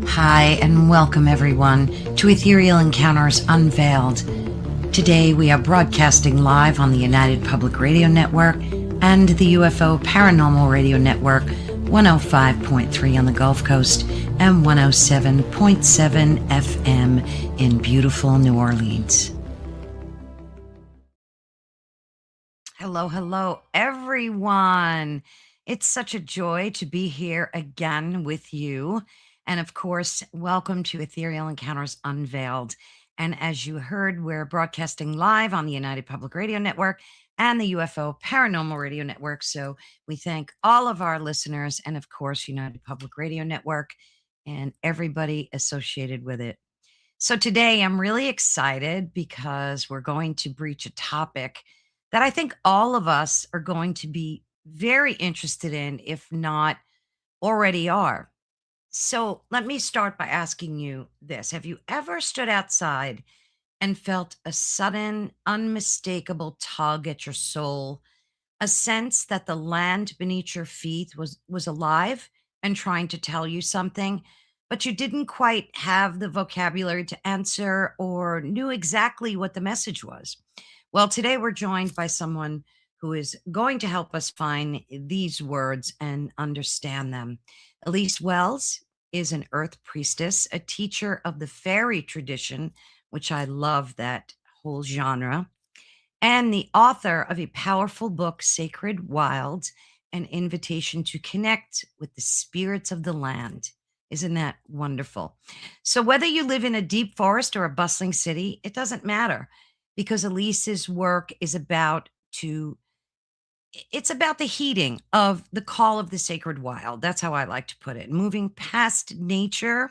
Hi, and welcome everyone to Ethereal Encounters Unveiled. Today we are broadcasting live on the United Public Radio Network and the UFO Paranormal Radio Network, 105.3 on the Gulf Coast and 107.7 FM in beautiful New Orleans. Hello, everyone. It's such a joy to be here again with you. And of course, welcome to Ethereal Encounters Unveiled. And as you heard, we're broadcasting live on the United Public Radio Network and the UFO Paranormal Radio Network. So we thank all of our listeners and, of course, United Public Radio Network and everybody associated with it. So today I'm really excited because we're going to breach a topic that I think all of us are going to be very interested in, if not already are. So let me start by asking you this. Have you ever stood outside and felt a sudden, unmistakable tug at your soul, a sense that the land beneath your feet was alive and trying to tell you something, but you didn't quite have the vocabulary to answer or knew exactly what the message was? Well, today we're joined by someone who is going to help us find these words and understand them. Elyse Welles is an earth priestess, a teacher of the Faery Tradition, which I love that whole genre, and the author of a powerful book, Sacred Wilds, an invitation to connect with the spirits of the land. Isn't that wonderful? So whether you live in a deep forest or a bustling city, it doesn't matter, because Elise's work is it's about the heeding of the call of the sacred wild. That's how I like to put it. Moving past nature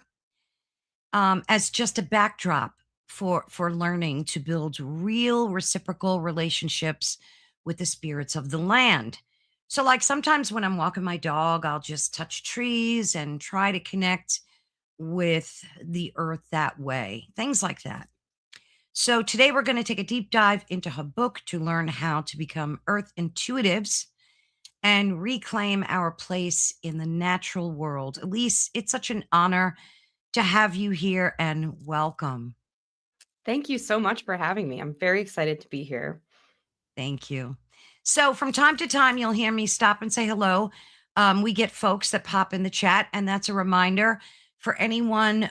as just a backdrop for learning to build real reciprocal relationships with the spirits of the land. So, like sometimes when I'm walking my dog, I'll just touch trees and try to connect with the earth that way. Things like that. So today we're going to take a deep dive into her book to learn how to become earth intuitives and reclaim our place in the natural world. Elyse, it's such an honor to have you here, and welcome. Thank you so much for having me. I'm very excited to be here. Thank you. So from time to time, you'll hear me stop and say hello. We get folks that pop in the chat, and that's a reminder for anyone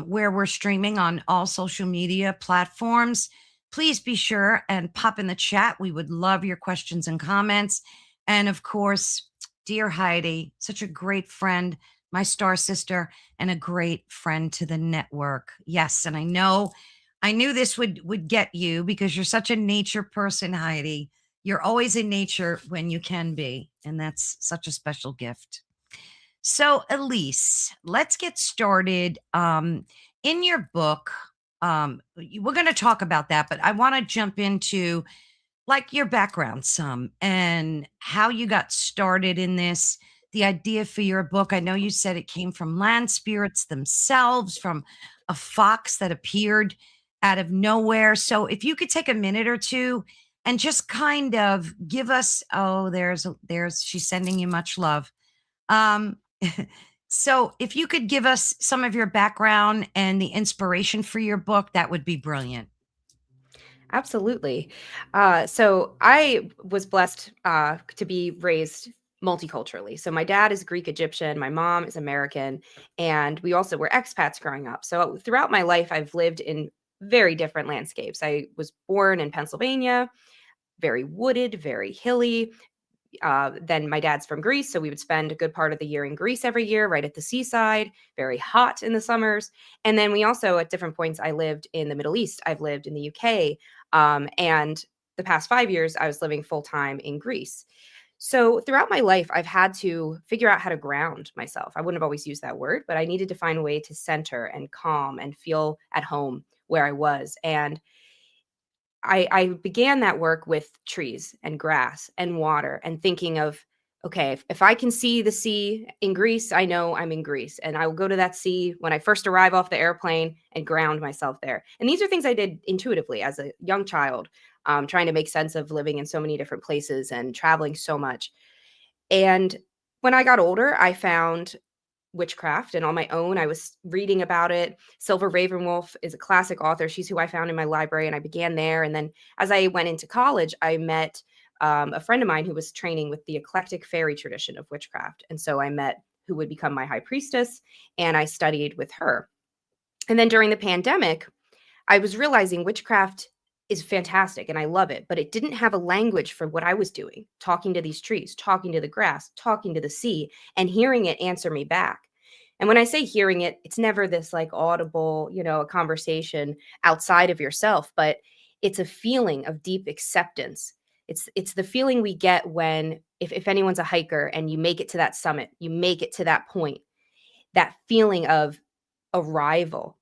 where we're streaming on all social media platforms. Please be sure and pop in the chat. We would love your questions and comments. And of course, dear Heidi, such a great friend, my star sister, and a great friend to the network. Yes, and I knew this would get you because you're such a nature person, Heidi. You're always in nature when you can be, and that's such a special gift. So, Elyse, let's get started. In your book, we're going to talk about that, but I want to jump into like your background some and how you got started in this, the idea for your book. I know you said it came from land spirits themselves, from a fox that appeared out of nowhere. So, if you could take a minute or two and just kind of give us, oh, there's, she's sending you much love. Um, so if you could give us some of your background and the inspiration for your book, that would be brilliant. Absolutely. So I was blessed to be raised multiculturally. So my dad is Greek Egyptian, my mom is American, and we also were expats growing up. So throughout my life, I've lived in very different landscapes. I was born in Pennsylvania, very wooded, very hilly. Then my dad's from Greece, so we would spend a good part of the year in Greece every year, right at the seaside, very hot in the summers. And then we also, at different points, I lived in the Middle East. I've lived in the UK. And the past 5 years, I was living full time in Greece. So throughout my life, I've had to figure out how to ground myself. I wouldn't have always used that word, but I needed to find a way to center and calm and feel at home where I was. And I began that work with trees and grass and water and thinking of, okay, if I can see the sea in Greece, I know I'm in Greece. And I will go to that sea when I first arrive off the airplane and ground myself there. And these are things I did intuitively as a young child, trying to make sense of living in so many different places and traveling so much. And when I got older, I found witchcraft, and on my own, I was reading about it. Silver Ravenwolf is a classic author. She's who I found in my library, and I began there. And then as I went into college, I met a friend of mine who was training with the eclectic Faery tradition of witchcraft. And so I met who would become my high priestess, and I studied with her. And then during the pandemic, I was realizing witchcraft is fantastic and I love it, but it didn't have a language for what I was doing, talking to these trees, talking to the grass, talking to the sea, and hearing it answer me back. And when I say hearing it, it's never this like audible, a conversation outside of yourself, but it's a feeling of deep acceptance. It's the feeling we get when if anyone's a hiker and you make it to that summit, you make it to that point, that feeling of arrival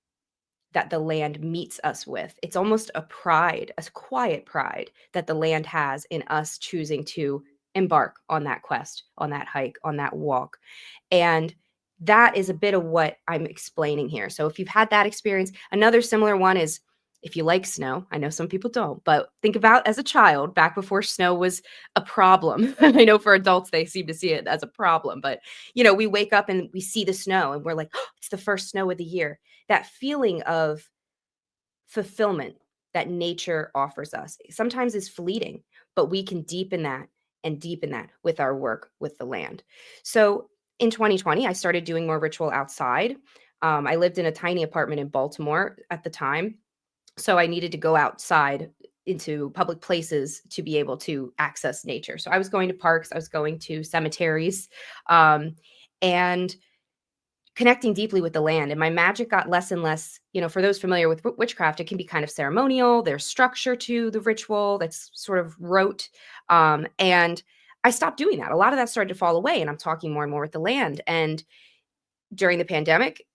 that the land meets us with. It's almost a pride, a quiet pride that the land has in us choosing to embark on that quest, on that hike, on that walk. And that is a bit of what I'm explaining here. So if you've had that experience, another similar one is if you like snow. I know some people don't, but think about as a child back before snow was a problem. I know for adults, they seem to see it as a problem, but we wake up and we see the snow and we're like, oh, it's the first snow of the year. That feeling of fulfillment that nature offers us sometimes is fleeting, but we can deepen that and deepen that with our work with the land. So in 2020, I started doing more ritual outside. I lived in a tiny apartment in Baltimore at the time. So I needed to go outside into public places to be able to access nature. So I was going to parks, I was going to cemeteries, and connecting deeply with the land. And my magic got less and less, for those familiar with witchcraft, it can be kind of ceremonial. There's structure to the ritual that's sort of rote. And I stopped doing that. A lot of that started to fall away, and I'm talking more and more with the land. And during the pandemic,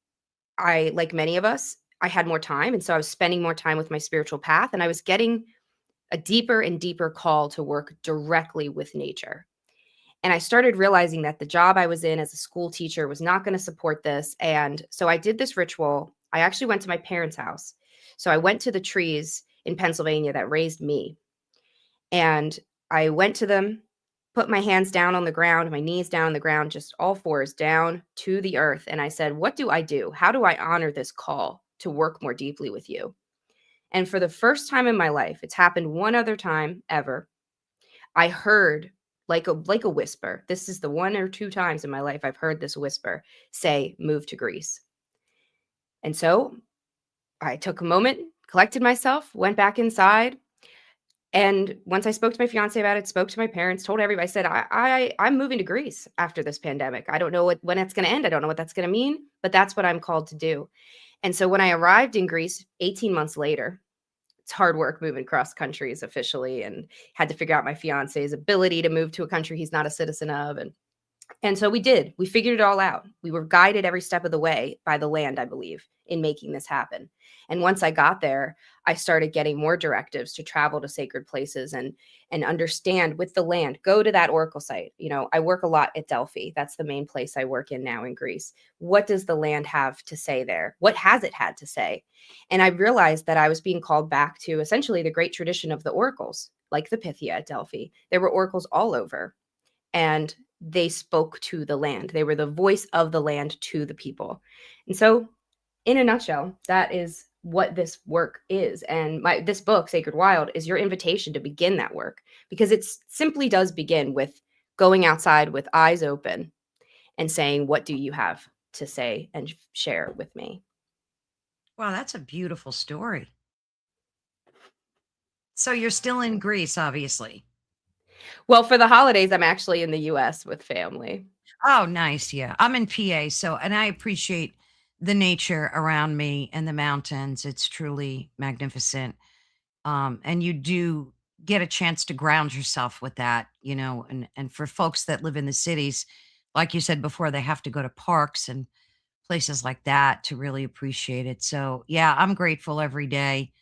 I, like many of us, I had more time. And so I was spending more time with my spiritual path, and I was getting a deeper and deeper call to work directly with nature. And I started realizing that the job I was in as a school teacher was not going to support this. And so I did this ritual. I actually went to my parents' house. So I went to the trees in Pennsylvania that raised me. And I went to them, put my hands down on the ground, my knees down on the ground, just all fours down to the earth. And I said, what do I do? How do I honor this call to work more deeply with you? And for the first time in my life, it's happened one other time ever, I heard like a whisper. This is the one or two times in my life I've heard this whisper say, move to Greece. And so I took a moment, collected myself, went back inside. And once I spoke to my fiance about it, spoke to my parents, told everybody, I said, I'm moving to Greece after this pandemic. I don't know when it's going to end. I don't know what that's going to mean, but that's what I'm called to do. And so when I arrived in Greece 18 months later, it's hard work moving cross countries officially, and had to figure out my fiance's ability to move to a country he's not a citizen of. And so we did. We figured it all out. We were guided every step of the way by the land, I believe, in making this happen. And once I got there, I started getting more directives to travel to sacred places and understand with the land, go to that oracle site. I work a lot at Delphi. That's the main place I work in now in Greece. What does the land have to say there? What has it had to say? And I realized that I was being called back to essentially the great tradition of the oracles, like the Pythia at Delphi. There were oracles all over, and they spoke to the land. They were the voice of the land to the people. And so, in a nutshell, that is what this work is. And this book, Sacred Wild, is your invitation to begin that work, because it simply does begin with going outside with eyes open and saying, what do you have to say and share with me? Wow, that's a beautiful story. So you're still in Greece, obviously. Well, for the holidays, I'm actually in the US with family. Oh, nice. Yeah. I'm in PA. So, and I appreciate the nature around me and the mountains. It's truly magnificent. And you do get a chance to ground yourself with that, and for folks that live in the cities, like you said before, they have to go to parks and places like that to really appreciate it. So, yeah, I'm grateful every day.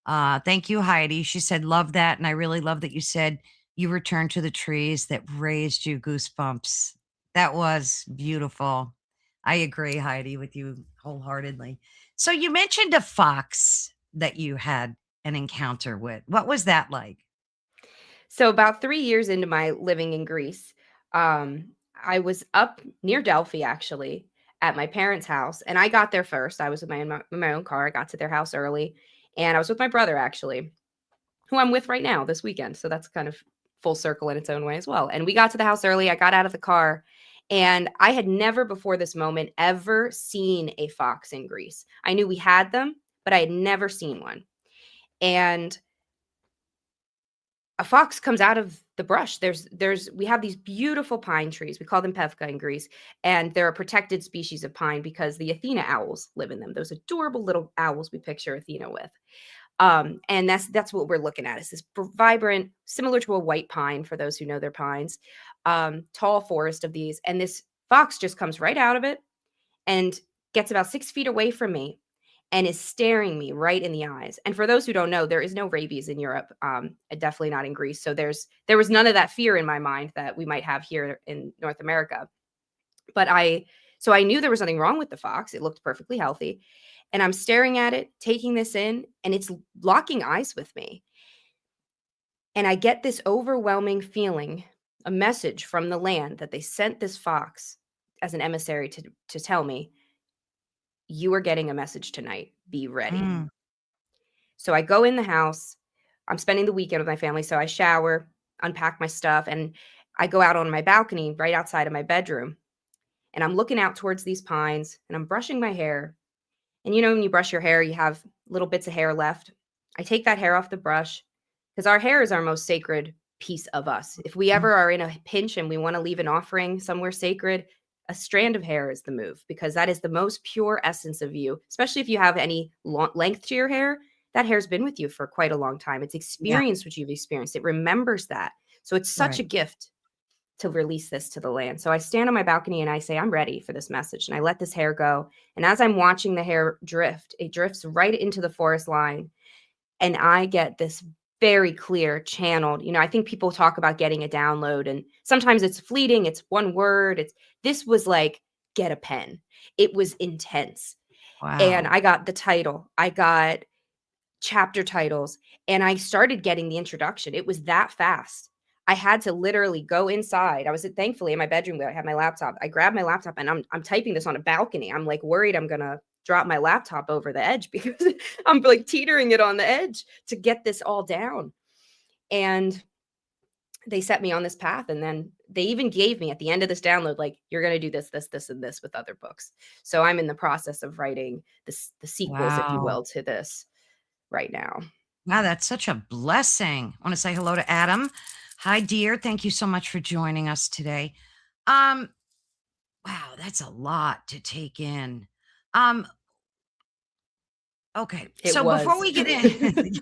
Thank you, Heidi. She said, love that. And I really love that you said you returned to the trees that raised you goosebumps. That was beautiful. I agree, Heidi, with you wholeheartedly. So you mentioned a fox that you had an encounter with. What was that like? So about 3 years into my living in Greece, I was up near Delphi actually, at my parents' house, and I got there first. I was with my own car. I got to their house early, and I was with my brother actually, who I'm with right now this weekend. So that's kind of full circle in its own way as well. And we got to the house early. I got out of the car, and I had never before this moment ever seen a fox in Greece. I knew we had them, but I had never seen one. And a fox comes out of the brush. We have these beautiful pine trees. We call them pevka in Greece, and they're a protected species of pine because the Athena owls live in them. Those adorable little owls we picture Athena with. And that's what we're looking at, is this vibrant, similar to a white pine for those who know their pines, tall forest of these. And this fox just comes right out of it and gets about 6 feet away from me and is staring me right in the eyes. And for those who don't know, there is no rabies in Europe, definitely not in Greece. So there was none of that fear in my mind that we might have here in North America. So I knew there was nothing wrong with the fox. It looked perfectly healthy. And I'm staring at it, taking this in, and it's locking eyes with me. And I get this overwhelming feeling, a message from the land that they sent this fox as an emissary to tell me, you are getting a message tonight. Be ready. So I go in the house. I'm spending the weekend with my family. So I shower, unpack my stuff, and I go out on my balcony right outside of my bedroom. And I'm looking out towards these pines, and I'm brushing my hair. And you know, when you brush your hair, you have little bits of hair left. I take that hair off the brush because our hair is our most sacred piece of us. If we ever are in a pinch and we want to leave an offering somewhere sacred, a strand of hair is the move, because that is the most pure essence of you, especially if you have any length to your hair. That hair's been with you for quite a long time. It's experienced what you've experienced. It remembers that. So it's such a gift to release this to the land. So I stand on my balcony and I say, I'm ready for this message. And I let this hair go. And as I'm watching the hair drift, it drifts right into the forest line. And I get this very clear channeled, I think people talk about getting a download, and sometimes it's fleeting. It's one word. This was like, get a pen. It was intense. Wow. And I got the title. I got chapter titles, and I started getting the introduction. It was that fast. I had to literally go inside. I was thankfully in my bedroom where I had my laptop. I grabbed my laptop and I'm typing this on a balcony. I'm like worried I'm going to drop my laptop over the edge because I'm like teetering it on the edge to get this all down. And they set me on this path. And then they even gave me at the end of this download, like, you're going to do this, this, this, and this with other books. So I'm in the process of writing the sequels, if you will, to this right now. Wow, that's such a blessing. I want to say hello to Adam. Hi, dear. Thank you so much for joining us today. Wow, that's a lot to take in. Okay, before we get in,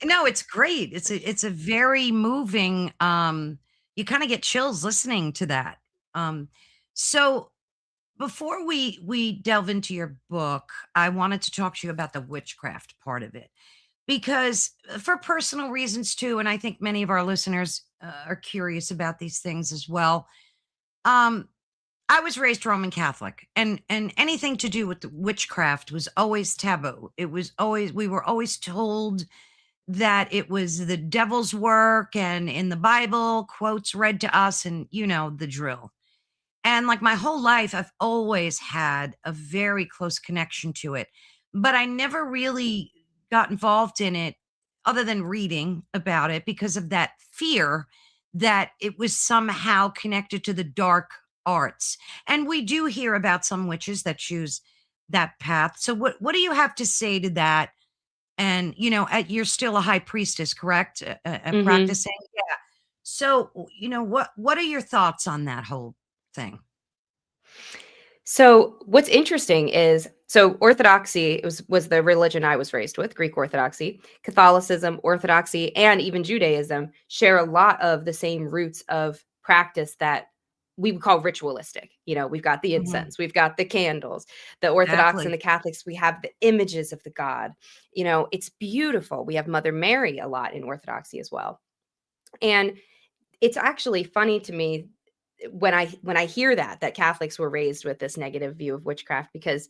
no, it's great. It's a very moving. You kind of get chills listening to that. So before we delve into your book, I wanted to talk to you about the witchcraft part of it, because for personal reasons too, and I think many of our listeners are curious about these things as well. I was raised Roman Catholic, and anything to do with the witchcraft was always taboo. We were always told that it was the devil's work, and in the Bible, quotes read to us, and the drill. And like my whole life, I've always had a very close connection to it, but I never really got involved in it other than reading about it because of that fear that it was somehow connected to the dark arts. And we do hear about some witches that choose that path. So what do you have to say to that? And you're still a high priestess, correct? Practicing. Yeah. So, what are your thoughts on that whole thing? So what's interesting is, Orthodoxy was the religion I was raised with, Greek Orthodoxy. Catholicism, Orthodoxy, and even Judaism share a lot of the same roots of practice that we would call ritualistic. We've got the incense, we've got the candles. The Orthodox and the Catholics, we have the images of the God. It's beautiful. We have Mother Mary a lot in Orthodoxy as well. And it's actually funny to me when I hear that Catholics were raised with this negative view of witchcraft, because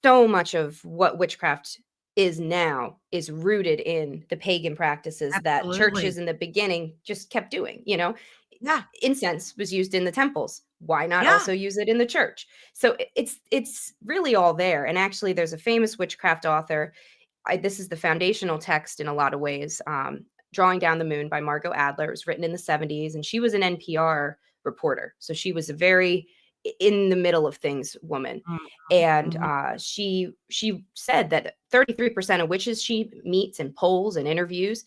so much of what witchcraft is now is rooted in the pagan practices that churches in the beginning just kept doing. Yeah. Incense was used in the temples. Why not Yeah. also use it in the church? So it's really all there. And actually, there's a famous witchcraft author. This is the foundational text in a lot of ways. Drawing Down the Moon by Margot Adler. It was written in the 70s, and she was an NPR reporter. So she was a very in the middle of things woman. Mhm, And mhm. she said that 33% of witches she meets in polls and interviews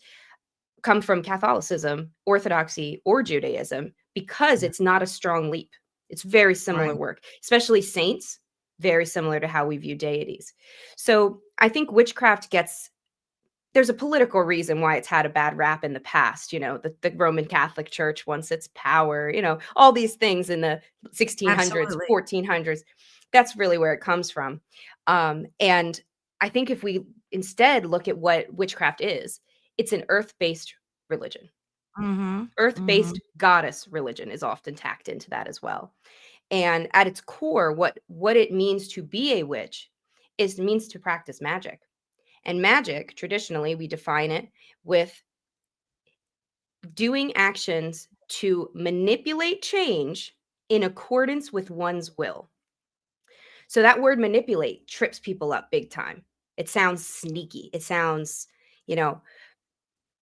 come from Catholicism, Orthodoxy, or Judaism because Yeah. it's not a strong leap. It's very similar Right. work, especially saints, very similar to how we view deities. So I think witchcraft gets, there's a political reason why it's had a bad rap in the past. The Roman Catholic Church wants its power, all these things in the 1600s, Absolutely. 1400s. That's really where it comes from. And I think if we instead look at what witchcraft is, it's an earth based religion. Mhm, Earth based mhm. goddess religion is often tacked into that as well. And at its core, what it means to be a witch is means to practice magic. And magic, traditionally, we define it with doing actions to manipulate change in accordance with one's will. So that word manipulate trips people up big time. It sounds sneaky. It sounds, you know,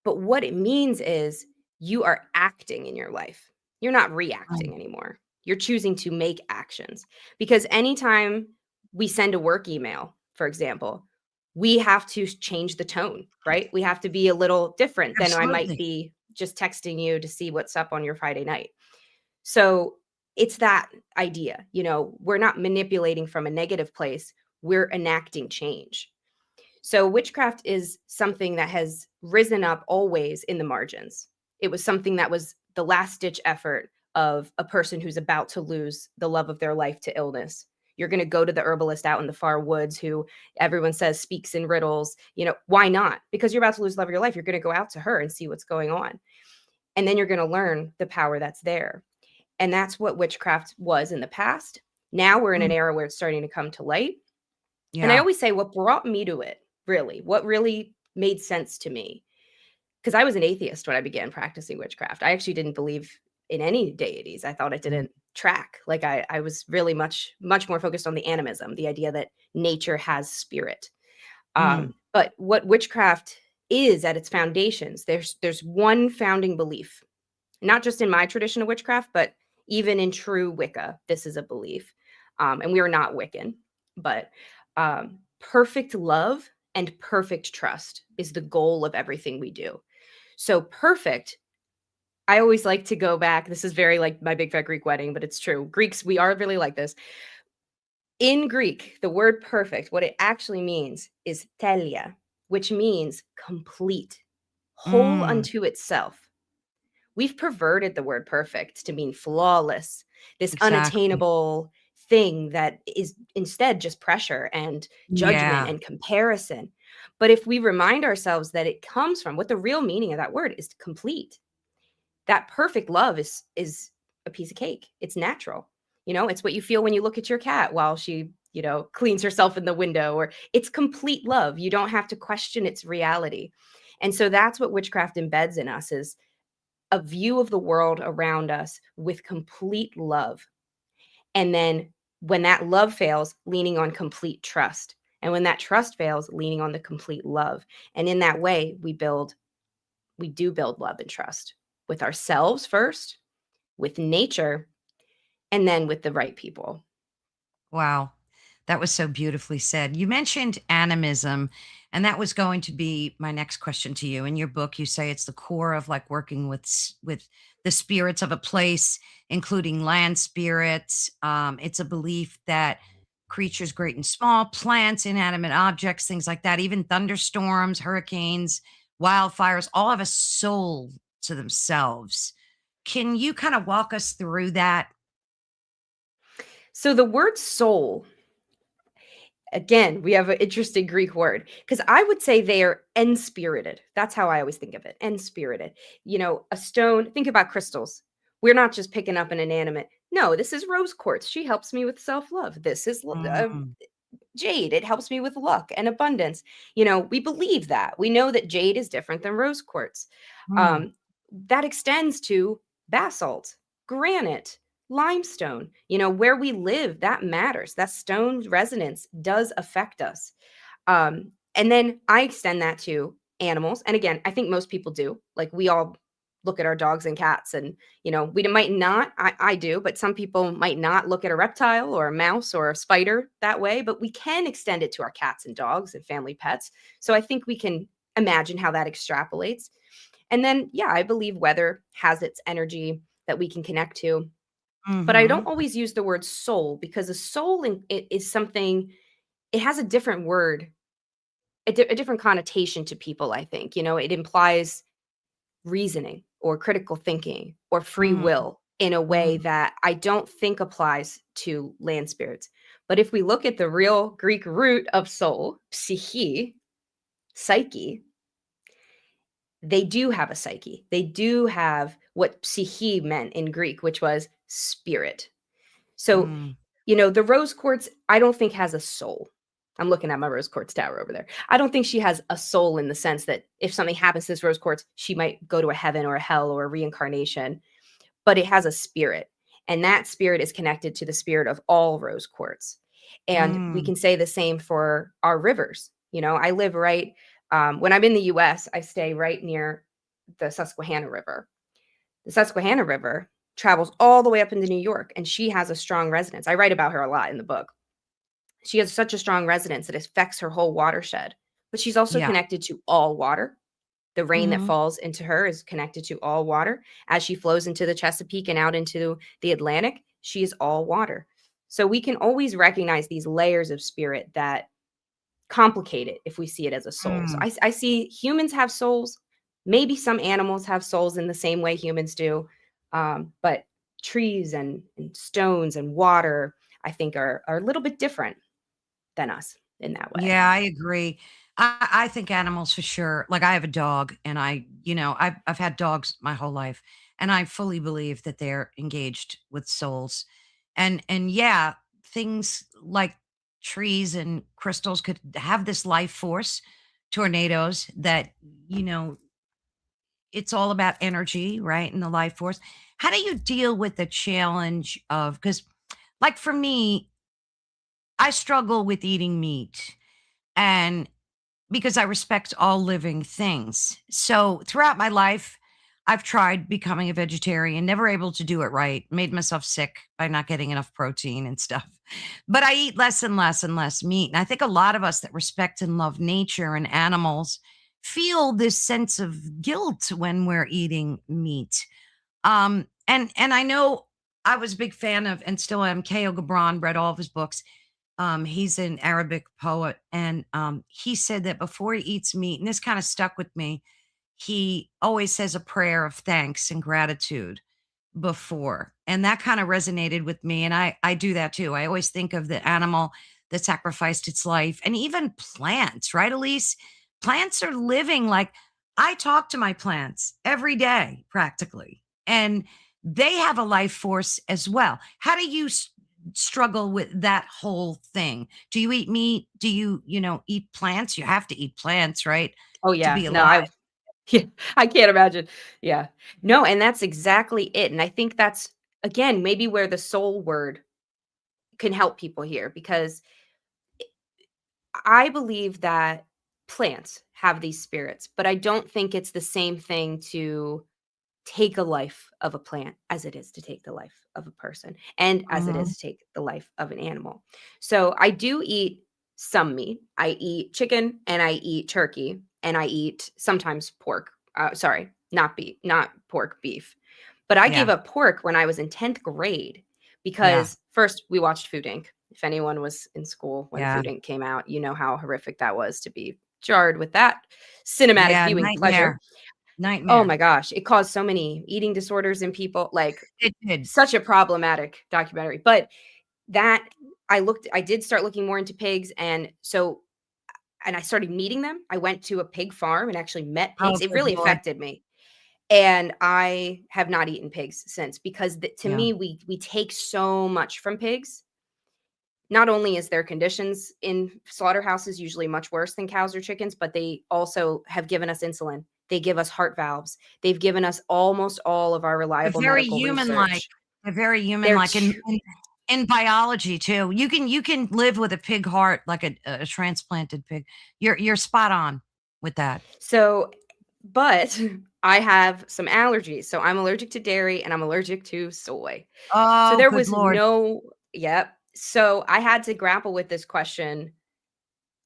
but what it means is you are acting in your life. You're not Right. reacting anymore. You're choosing to make actions. Because anytime we send a work email, for example, we have to change the tone, right? We have to be a little different than I might Absolutely. be just texting you to see what's up on your Friday night. So it's that idea, we're not manipulating from a negative place, we're enacting change. So witchcraft is something that has risen up always in the margins. It was something that was the last ditch effort of a person who's about to lose the love of their life to illness. You're going to go to the herbalist out in the far woods who everyone says speaks in riddles. Why not? Because you're about to lose the love of your life. You're going to go out to her and see what's going on. And then you're going to learn the power that's there. And that's what witchcraft was in the past. Now we're in an Mm, era where it's starting to come to light. And I yeah. always say what brought me to it, really, what really made sense to me, because I was an atheist when I began practicing witchcraft. I actually didn't believe in any deities. I thought it Mm, didn't track. Like I was really much more focused on the animism, the idea that nature has spirit. mm. But what witchcraft is at its foundations, there's one founding belief, not just in my tradition of witchcraft, but even in true Wicca, this is a belief. And we are not Wiccan, but perfect love and perfect trust is the goal of everything we do. So, perfect, I always like to go back. This is very like my big fat Greek wedding, but it's true. Greeks, we are really like this. In Greek, the word perfect, what it actually means is telia, which means complete, whole Mm. unto itself. We've perverted the word perfect to mean flawless, this Exactly. unattainable thing that is instead just pressure and judgment Yeah. and comparison. But if we remind ourselves that it comes from what the real meaning of that word is, complete, that perfect love is a piece of cake. It's natural. It's what you feel when you look at your cat while she, cleans herself in the window, or it's complete love. You don't have to question its reality. And so that's what witchcraft embeds in us, is a view of the world around us with complete love. And then when that love fails, leaning on complete trust. And when that trust fails, leaning on the complete love. And in that way, we do build love and trust with ourselves first, with nature, and then with the right people. Wow. That was so beautifully said. You mentioned animism, and that was going to be my next question to you. In your book, you say it's the core of like working with with the spirits of a place, including land spirits. It's a belief that creatures great and small, plants, inanimate objects, things like that, even thunderstorms, hurricanes, wildfires, all have a soul to themselves. Can you kind of walk us through that? So the word soul, again, we have an interesting Greek word, because I would say they are enspirited. That's how I always think of it, enspirited. A stone, think about crystals. We're not just picking up an inanimate. No, this is rose quartz. She helps me with self love. This is Mm, jade. It helps me with luck and abundance. We believe that. We know that jade is different than rose quartz. mm, Um, that extends to basalt, granite. limestone. Where we live, that matters. That stone resonance does affect us. And then I extend that to animals. And again, I think most people do. Like, we all look at our dogs and cats, and we might not. I do, but some people might not look at a reptile or a mouse or a spider that way. But we can extend it to our cats and dogs and family pets. So I think we can imagine how that extrapolates. And then, yeah, I believe weather has its energy that we can connect to. But I don't Mhm. always use the word soul, because a soul it is something. It has a different word, a different connotation to people, I think. It implies reasoning or critical thinking or free Mm, will in a way mm, that I don't think applies to land spirits. But if we look at the real Greek root of soul, psyche, they do have a psyche. They do have what psyche meant in Greek, which was spirit. So, mm, the rose quartz, I don't think has a soul. I'm looking at my rose quartz tower over there. I don't think she has a soul in the sense that if something happens to this rose quartz, she might go to a heaven or a hell or a reincarnation, but it has a spirit. And that spirit is connected to the spirit of all rose quartz. And we mm. can say the same for our rivers. I live right, when I'm in the US, I stay right near the Susquehanna River. The Susquehanna River travels all the way up into New York, and she has a strong resonance. I write about her a lot in the book. She has such a strong resonance that it affects her whole watershed. But she's also Yeah. connected to all water. The rain that Mhm. falls into her is connected to all water. As she flows into the Chesapeake and out into the Atlantic, she is all water. So we can always recognize these layers of spirit that complicate it if we see it as a soul. So Mm. I see humans have souls. Maybe some animals have souls in the same way humans do. But trees and stones and water, I think, are a little bit different than us in that way. Yeah, I agree. I think animals for sure. Like, I have a dog, and I've had dogs my whole life, and I fully believe that they're engaged with souls. And yeah, things like trees and crystals could have this life force, tornadoes that, you know, it's all about energy, right? And the life force. How do you deal with the challenge of, because like for me, I struggle with eating meat. And because I respect all living things. So throughout my life, I've tried becoming a vegetarian, never able to do it right, made myself sick by not getting enough protein and stuff. But I eat less and less and less meat. And I think a lot of us that respect and love nature and animals feel this sense of guilt when we're eating meat. And I know I was a big fan of, and still am, Keo Gibran, read all of his books. He's an Arabic poet, and he said that before he eats meat, and this kind of stuck with me, he always says a prayer of thanks and gratitude before. And that kind of resonated with me. And I do that too. I always think of the animal that sacrificed its life, and even plants, right, Elise? Plants are living. Like, I talk to my plants every day, practically, and they have a life force as well. How do you struggle with that whole thing? Do you eat meat? Do you eat plants? You have to eat plants, right? Oh To yeah, be no, alive. I've yeah, I can't imagine. Yeah, no, and that's exactly it. And I think that's, again, maybe where the soul word can help people here, because I believe that plants have these spirits, but I don't think it's the same thing to take a life of a plant as it is to take the life of a person, and as it is Mhm. to take the life of an animal. So I do eat some meat. I eat chicken and I eat turkey and I eat sometimes pork. Sorry, not beef, not pork, beef. But I gave Yeah. up pork when I was in 10th grade Yeah. because first we watched Food Inc. If anyone was in school when Yeah. Food Inc. came out, you know how horrific that was to be jarred with that cinematic Yeah. viewing pleasure. Nightmare. Oh Nightmare. my gosh, it caused so many eating disorders in people, like, It did. such a problematic documentary. But that I did start looking more into pigs, and I started meeting them. I went to a pig farm and actually met Oh, pigs. It good really lord. affected me. And I have not eaten pigs since, because to Yeah. me, we take so much from pigs. Not only is their conditions in slaughterhouses usually much worse than cows or chickens, but they also have given us insulin. They give us heart valves. They've given us almost all of our They're reliable very medical human-like. research. They're very human, They're like in biology too. You can live with a pig heart like a transplanted pig. You're spot on with that. so, but I have some allergies. So I'm allergic to dairy and I'm allergic to soy. So Oh, there good was Lord. no, yep. So I had to grapple with this question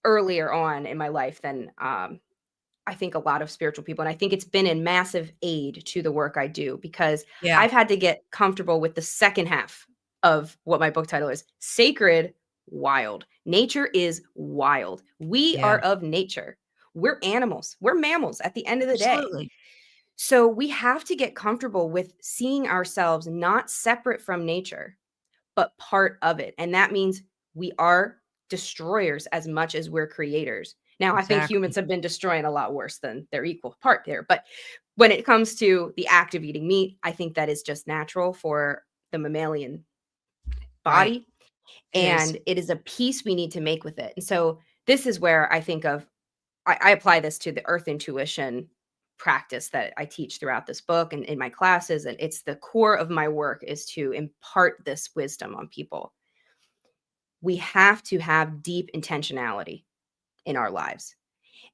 earlier on in my life than I think a lot of spiritual people. And I think it's been a massive aid to the work I do because Yeah, I've had to get comfortable with the second half of what my book title is: Sacred, Wild. Nature is wild. We yeah, are of nature. We're animals, we're mammals at the end of the day. absolutely. So we have to get comfortable with seeing ourselves not separate from nature, but part of it. And that means we are destroyers as much as we're creators. Now, I think Exactly. humans have been destroying a lot worse than their equal part there. But when it comes to the act of eating meat, I think that is just natural for the mammalian Right. body. It is. And it is a peace we need to make with it. And so this is where I think of, I apply this to the earth intuition practice that I teach throughout this book and in my classes. And it's the core of my work is to impart this wisdom on people. We have to have deep intentionality in our lives.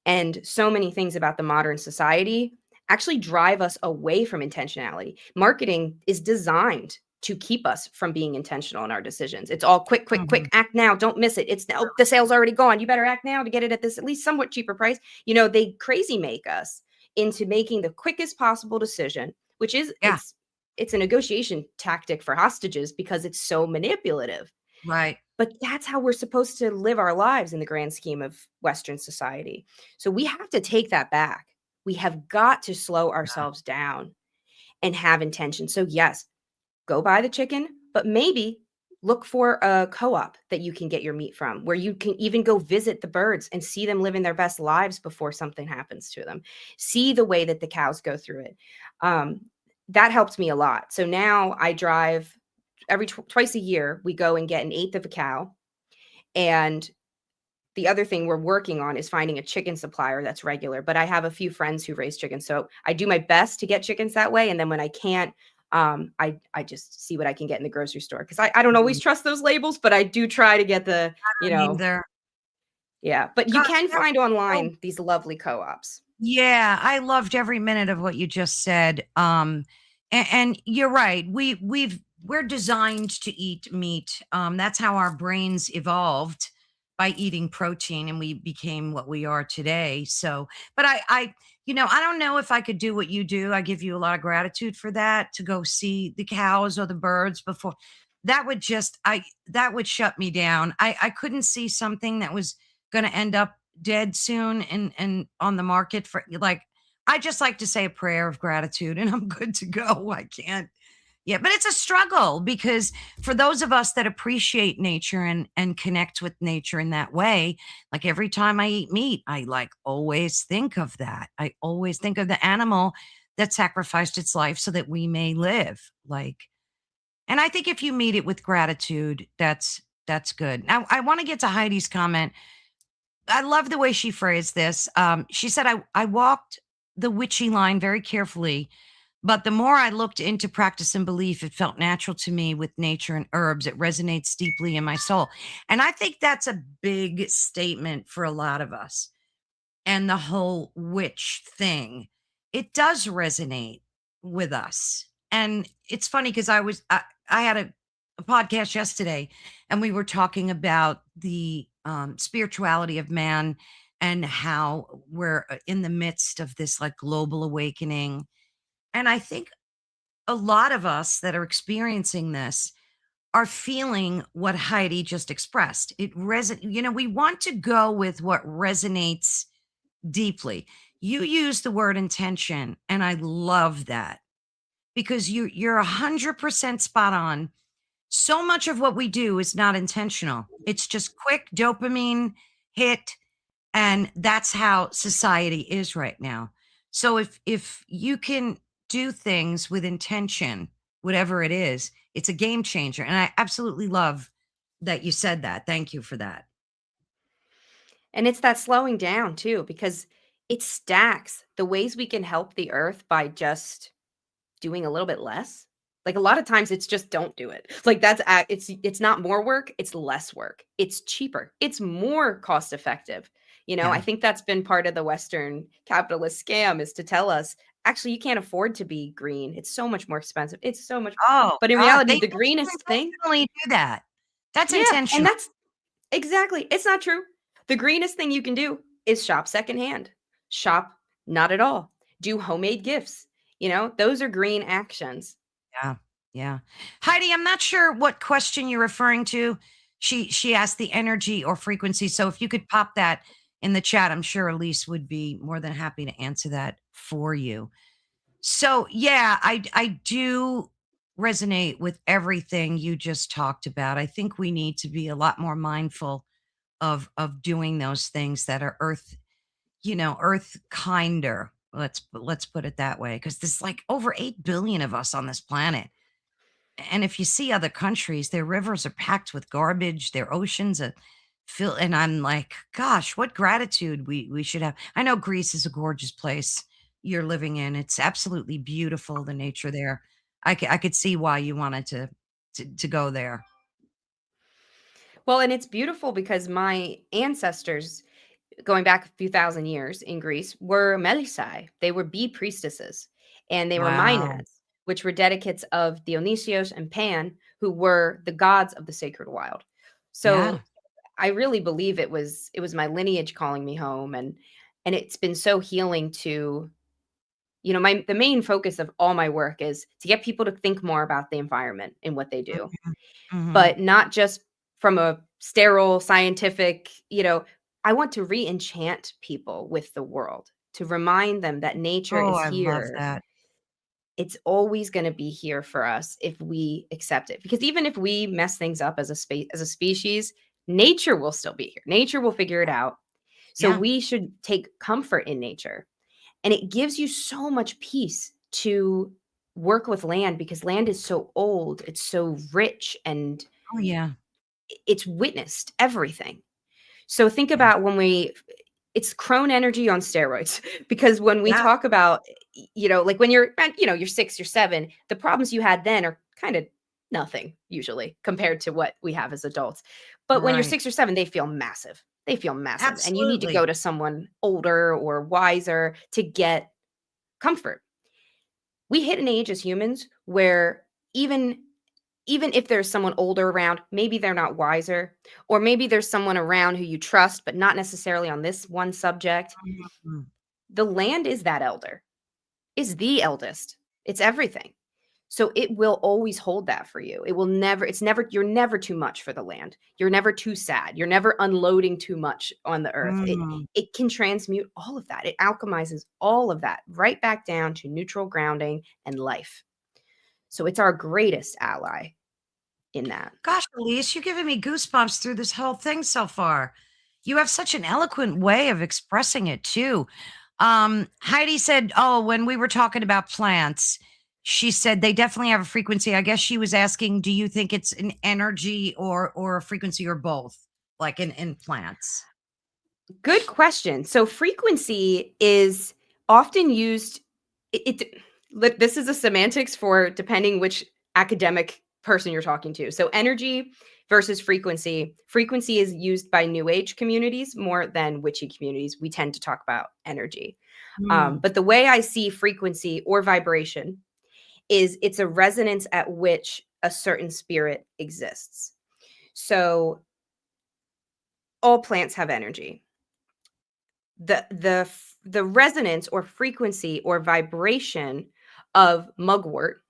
And so many things about the modern society actually drive us away from intentionality. Marketing is designed to keep us from being intentional in our decisions. It's all quick, quick, Mhm. quick, act now, don't miss it. It's now the sale's already gone. You better act now to get it at this at least somewhat cheaper price. They crazy make us into making the quickest possible decision, which is Yeah, it's a negotiation tactic for hostages because it's so manipulative. right. But that's how we're supposed to live our lives in the grand scheme of Western society. So we have to take that back. We have got to slow Yeah. ourselves down and have intention. So, yes, go buy the chicken, but maybe look for a co-op that you can get your meat from, where you can even go visit the birds and see them living their best lives before something happens to them. See the way that the cows go through it. Um, that helped me a lot. So now I drive every twice a year. We go and get an eighth of a cow, and the other thing we're working on is finding a chicken supplier that's regular. But I have a few friends who raise chickens, so I do my best to get chickens that way. And then when I can't, I just see what I can get in the grocery store because I don't always Mhm. trust those labels, but I do try to get I mean, they're yeah. But you God, can they're find so online these lovely co-ops. yeah, I loved every minute of what you just said. And you're right. We're designed to eat meat. That's how our brains evolved by eating protein, and we became what we are today. So, but I don't know if I could do what you do. I give you a lot of gratitude for that to go see the cows or the birds before. That would shut me down. I couldn't see something that was going to end up dead soon and on the market for like I just like to say a prayer of gratitude and I'm good to go. I can't. Yeah, but it's a struggle because for those of us that appreciate nature and connect with nature in that way, like every time I eat meat, I like always think of that. I always think of the animal that sacrificed its life so that we may live. Like, and I think if you meet it with gratitude, that's good. Now I want to get to Heidi's comment. I love the way she phrased this. She said, I walked the witchy line very carefully, but the more I looked into practice and belief, it felt natural to me with nature and herbs. It resonates deeply in my soul. And I think that's a big statement for a lot of us. And the whole witch thing, it does resonate with us. And it's funny because I had a podcast yesterday and we were talking about the spirituality of man and how we're in the midst of this like global awakening. And I think a lot of us that are experiencing this are feeling what Heidi just expressed. We want to go with what resonates deeply. You use the word intention, and I love that because you're 100% spot on. So much of what we do is not intentional. It's just quick dopamine hit, and that's how society is right now. So if you can do things with intention, whatever it is, it's a game changer. And I absolutely love that you said that. Thank you for that. And it's that slowing down too, because it stacks the ways we can help the earth by just doing a little bit less. Like a lot of times it's just don't do it. Like it's not more work, it's less work. It's cheaper. It's more cost effective. I Yeah. think that's been part of the Western capitalist scam is to tell us actually you can't afford to be green. It's so much more expensive. It's so much Oh, but in God, reality, they the just greenest thing, intentionally do that. That's yeah, and intentional. that's exactly. It's not true. The greenest thing you can do is shop secondhand. Shop not at all. Do homemade gifts. Those are green actions. Yeah, yeah. Heidi, I'm not sure what question you're referring to. She asked the energy or frequency. So if you could pop that in the chat, I'm sure Elyse would be more than happy to answer that for you. So yeah, I do resonate with everything you just talked about. I think we need to be a lot more mindful of doing those things that are earth kinder. Let's put it that way, because there's like over 8 billion of us on this planet. And if you see other countries, their rivers are packed with garbage, their oceans are filled. And I'm like, gosh, what gratitude we should have. I know Greece is a gorgeous place you're living in. It's absolutely beautiful, the nature there. I could see why you wanted to go there. Well, and it's beautiful because my ancestors, going back a few thousand years in Greece, were Melisai. They were bee priestesses, and they were Wow. Maenads, which were dedicates of Dionysios and Pan, who were the gods of the sacred wild. Yeah. So I really believe it was my lineage calling me home, and it's been so healing to the main focus of all my work is to get people to think more about the environment and what they do, Mhm. Mhm. but not just from a sterile scientific, I want to re-enchant people with the world, to remind them that nature Oh, is I love here. that. It's always going to be here for us if we accept it. Because even if we mess things up as a species, nature will still be here. Nature will figure it out. So Yeah. we should take comfort in nature. And it gives you so much peace to work with land because land is so old, it's so rich, and Oh, yeah. it's witnessed everything. So think Yeah. about it's crone energy on steroids because when we Yeah. talk about, like when you're 6, you're 7, the problems you had then are kind of nothing usually compared to what we have as adults. But when you're Right. 6 or 7, they feel massive. They feel massive. And you need to go Absolutely. to someone older or wiser to get comfort. We hit an age as humans where even even if there's someone older around, maybe they're not wiser, or maybe there's someone around who you trust, but not necessarily on this one subject. Mhm. The land is that elder, is the eldest. It's everything. So it will always hold that for you. You're never too much for the land. You're never too sad. You're never unloading too much on the earth. It Mm. it can transmute all of that. It alchemizes all of that right back down to neutral grounding and life. So it's our greatest ally in that. Gosh, Elise, you're giving me goosebumps through this whole thing so far. You have such an eloquent way of expressing it too. Heidi said, "Oh, when we were talking about plants, she said they definitely have a frequency." I guess she was asking, "Do you think it's an energy or a frequency or both, like in plants?" Good question. So frequency is often used this is a semantics for depending which academic person you're talking to. So energy versus frequency. Frequency is used by new age communities more than witchy communities. We tend to talk about energy. Mm. But the way I see frequency or vibration is it's a resonance at which a certain spirit exists. So all plants have energy. The resonance or frequency or vibration of mugwort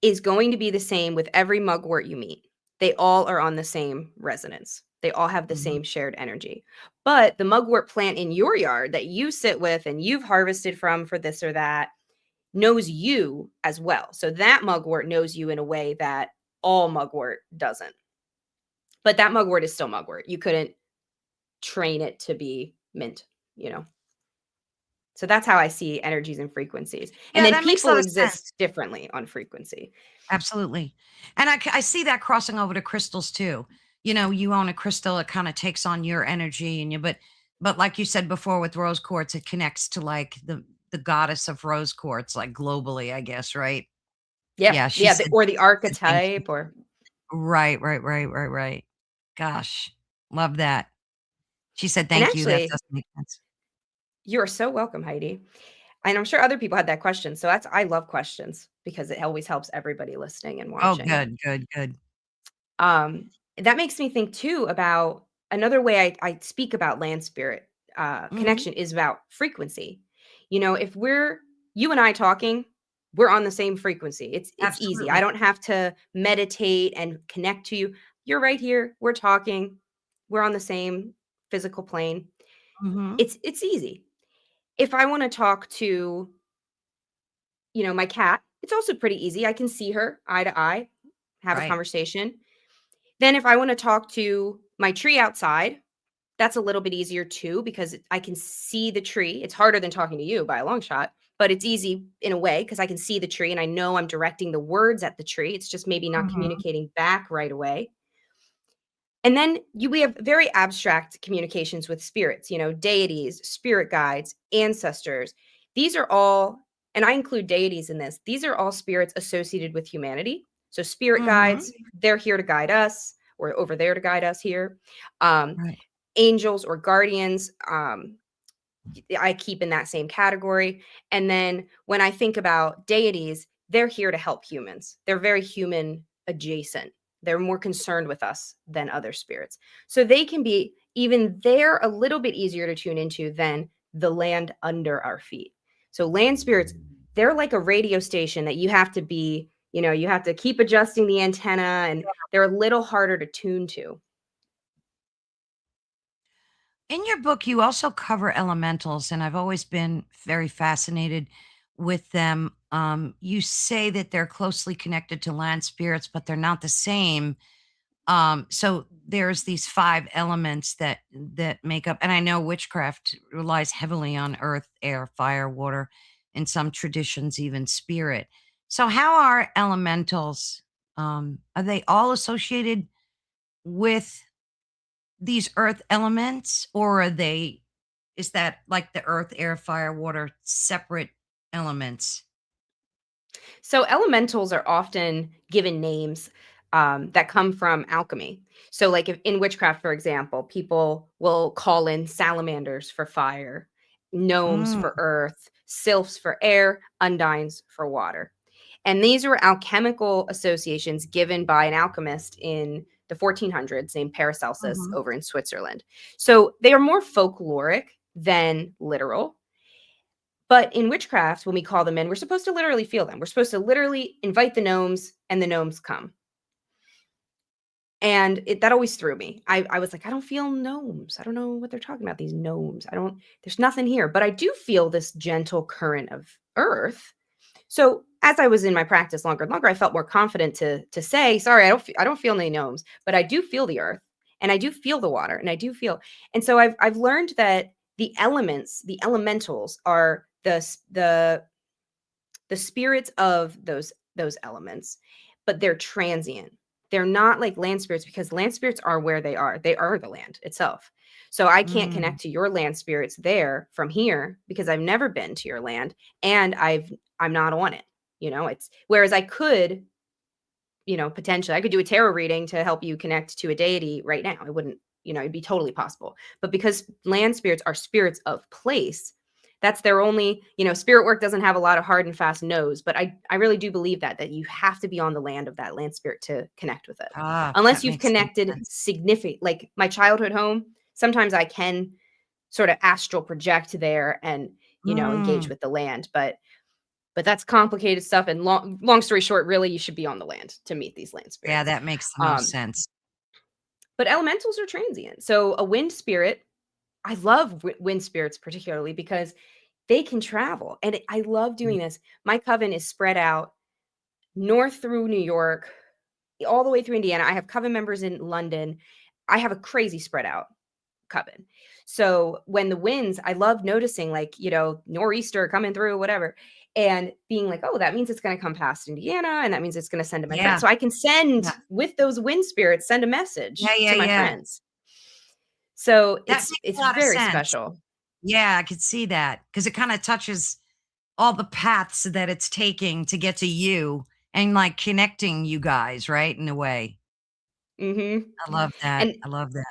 is going to be the same with every mugwort you meet. They all are on the same resonance. They all have the Mhm. same shared energy. But the mugwort plant in your yard that you sit with and you've harvested from for this or that knows you as well. So that mugwort knows you in a way that all mugwort doesn't. But that mugwort is still mugwort. You couldn't train it to be mint, you know. So that's how I see energies and frequencies. And Yeah, then that makes a people lot of exist sense. differently on frequency. Absolutely. And I see that crossing over to crystals too. You own a crystal, it kind of takes on your energy and but like you said before with rose quartz, it connects to like the goddess of rose quartz, like globally, I guess, right? Yeah, Yeah, she yeah, said or the she said, "Thank you." archetype or Right, right, right, right, right. Gosh, love that. She said, and "Thank you." That actually, does make sense. you are so welcome, Heidi. And I'm sure other people had that question. So that's I love questions because it always helps everybody listening and Oh, watching. good, good, good. Um, that makes me think too about another way I speak about land spirit Mhm. connection is about frequency. You know, if we're you and I talking, we're on the same frequency. It's easy. I Absolutely. don't have to meditate and connect to you. You're right here. We're talking. We're on the same physical plane. Mhm. It's easy. If I want to talk to, my cat, it's also pretty easy. I can see her eye to eye, have a Right. conversation. Then if I wanna talk to my tree outside, that's a little bit easier too because I can see the tree. It's harder than talking to you by a long shot, but it's easy in a way because I can see the tree and I know I'm directing the words at the tree. It's just maybe not Mhm. communicating back right away. And then we have very abstract communications with spirits, deities, spirit guides, ancestors. These are all, and I include deities in this, these are all spirits associated with humanity. So, spirit Mhm. guides, they're here to guide us, or over there to guide us here. Um, Right. Angels or guardians, I keep in that same category. And then when I think about deities, they're here to help humans. They're very human adjacent. They're more concerned with us than other spirits. So they can be even they're a little bit easier to tune into than the land under our feet. So land spirits, they're like a radio station that you have to be, you have to keep adjusting the antenna and they're a little harder to tune to. In your book, you also cover elementals, and I've always been very fascinated with them. You say that they're closely connected to land spirits, but they're not the same. So there's these 5 elements that make up, and I know witchcraft relies heavily on earth, air, fire, water, in some traditions, even spirit. So how are elementals, are they all associated with these earth elements, or are they is that like the earth, air, fire, water, separate elements? So elementals are often given names that come from alchemy. So, like if in witchcraft, for example, people will call in salamanders for fire, gnomes Mm, for earth, sylphs for air, undines for water. And these were alchemical associations given by an alchemist in the 1400s named Paracelsus mhm, over in Switzerland. So they are more folkloric than literal. But in witchcraft, when we call them in, we're supposed to literally feel them. We're supposed to literally invite the gnomes, and the gnomes come. And that always threw me. I was like, I don't feel gnomes. I don't know what they're talking about. These gnomes. There's nothing here. But I do feel this gentle current of earth. So as I was in my practice longer and longer, I felt more confident to say, sorry, I don't feel any gnomes, but I do feel the earth and I do feel the water and I do feel. And so I've learned that the elements, the elementals are the spirits of those elements, but they're transient. They're not like land spirits because land spirits are where they are. They are the land itself. So I can't mm. connect to your land spirits there from here because I've never been to your land and I'm not on it. It's whereas I could, potentially I could do a tarot reading to help you connect to a deity right now. It wouldn't, it'd be totally possible. But because land spirits are spirits of place, that's their only, spirit work doesn't have a lot of hard and fast no's, but I really do believe that you have to be on the land of that land spirit to connect with it. Ah, Unless that you've makes so much connected sense. significant like my childhood home, sometimes I can sort of astral project there and, engage Mm. with the land, but that's complicated stuff, and long story short, really, you should be on the land to meet these land Yeah, spirits. that makes the most Um, sense. but elementals are transient. So a wind spirit, I love wind spirits particularly because they can travel, and I love Mm. doing this. My coven is spread out north through New York, all the way through Indiana. I have coven members in London. I have a crazy spread out coven. So when the winds, I love noticing like, nor'easter coming through, whatever, and being like, oh, that means it's going to come past Indiana and that means it's going to send to my friends. Yeah, So I can yeah. send with those wind spirits, send a Yeah, message yeah, to my yeah. friends. So That it's makes it's a lot of very sense. special. Yeah, I could see that because it kinda touches all the paths that it's taking to get to you, and like connecting you guys, right? In a way. Mm-hmm. I love that. And I love that.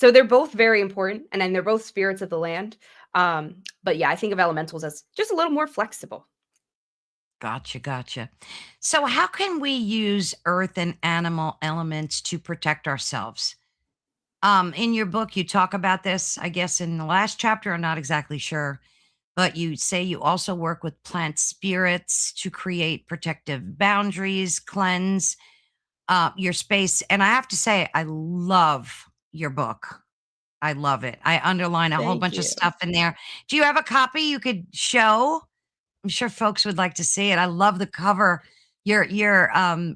so they're both very important, and then they're both spirits of the land. But yeah, I think of elementals as just a little more flexible. Gotcha. Gotcha. So, how can we use earth and animal elements to protect ourselves? In your book, you talk about this, I guess, in the last chapter. I'm not exactly sure, but you say you also work with plant spirits to create protective boundaries, cleanse your space. And I have to say, I love your book. I love it. I underline a whole Thank bunch of you. stuff in there. Do you have a copy you could show? I'm sure folks would like to see it. I love the cover. Your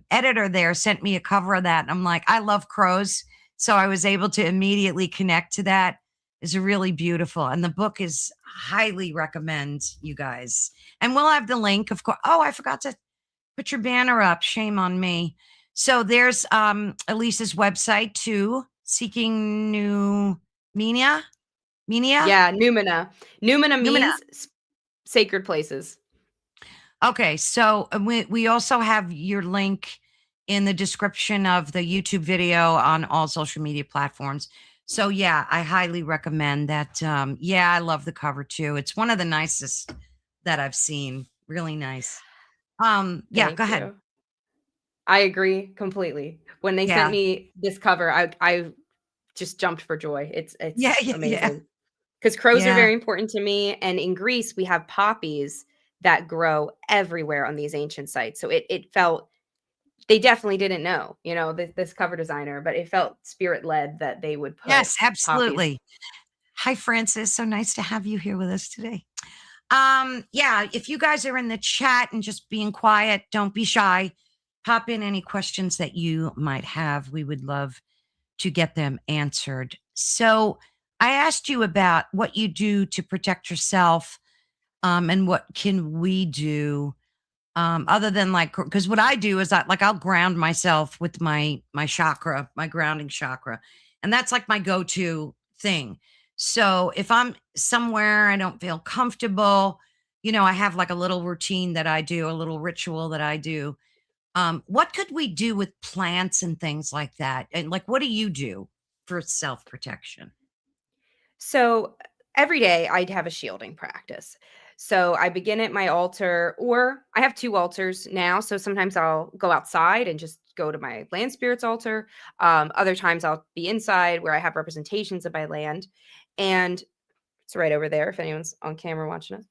editor there sent me a cover of that, and I'm like, I love crows, so I was able to immediately connect to that. It's really beautiful, and the book is highly recommend you guys. And we'll have the link, of course. Oh, I forgot to put your banner up. Shame on me. So there's Elise's website too, Seeking New Menia. Menia? Yeah, numina. Numina Numina. means sacred places. Okay, so we also have your link in the description of the YouTube video on all social media platforms. So yeah, I highly recommend that. Yeah, I love the cover too. It's one of the nicest that I've seen. Really nice. Yeah, go Thank ahead. you. I agree completely. When they sent Yeah. me this cover, I just jumped for joy. Yeah, It's yeah, yeah. amazing. Because crows are Yeah. very important to me, and in Greece, we have poppies that grow everywhere on these ancient sites. So it felt they definitely didn't know, this cover designer, but it felt spirit-led that they would put Yes, poppies. absolutely. Hi, Francis. So nice to have you here with us today. Yeah, if you guys are in the chat and just being quiet, don't be shy. Pop in any questions that you might have. We would love to get them answered. So, I asked you about what you do to protect yourself, and what can we do, other than like, because what I do is I'll ground myself with my chakra, my grounding chakra, and that's like my go-to thing. So if I'm somewhere I don't feel comfortable, I have like a little routine that I do, a little ritual that I do. What could we do with plants and things like that? And like, what do you do for self-protection? So every day I'd have a shielding practice. So I begin at my altar, or I have two altars now. So sometimes I'll go outside and just go to my land spirits altar. Other times I'll be inside where I have representations of my land. And it's right over there if anyone's on camera watching us.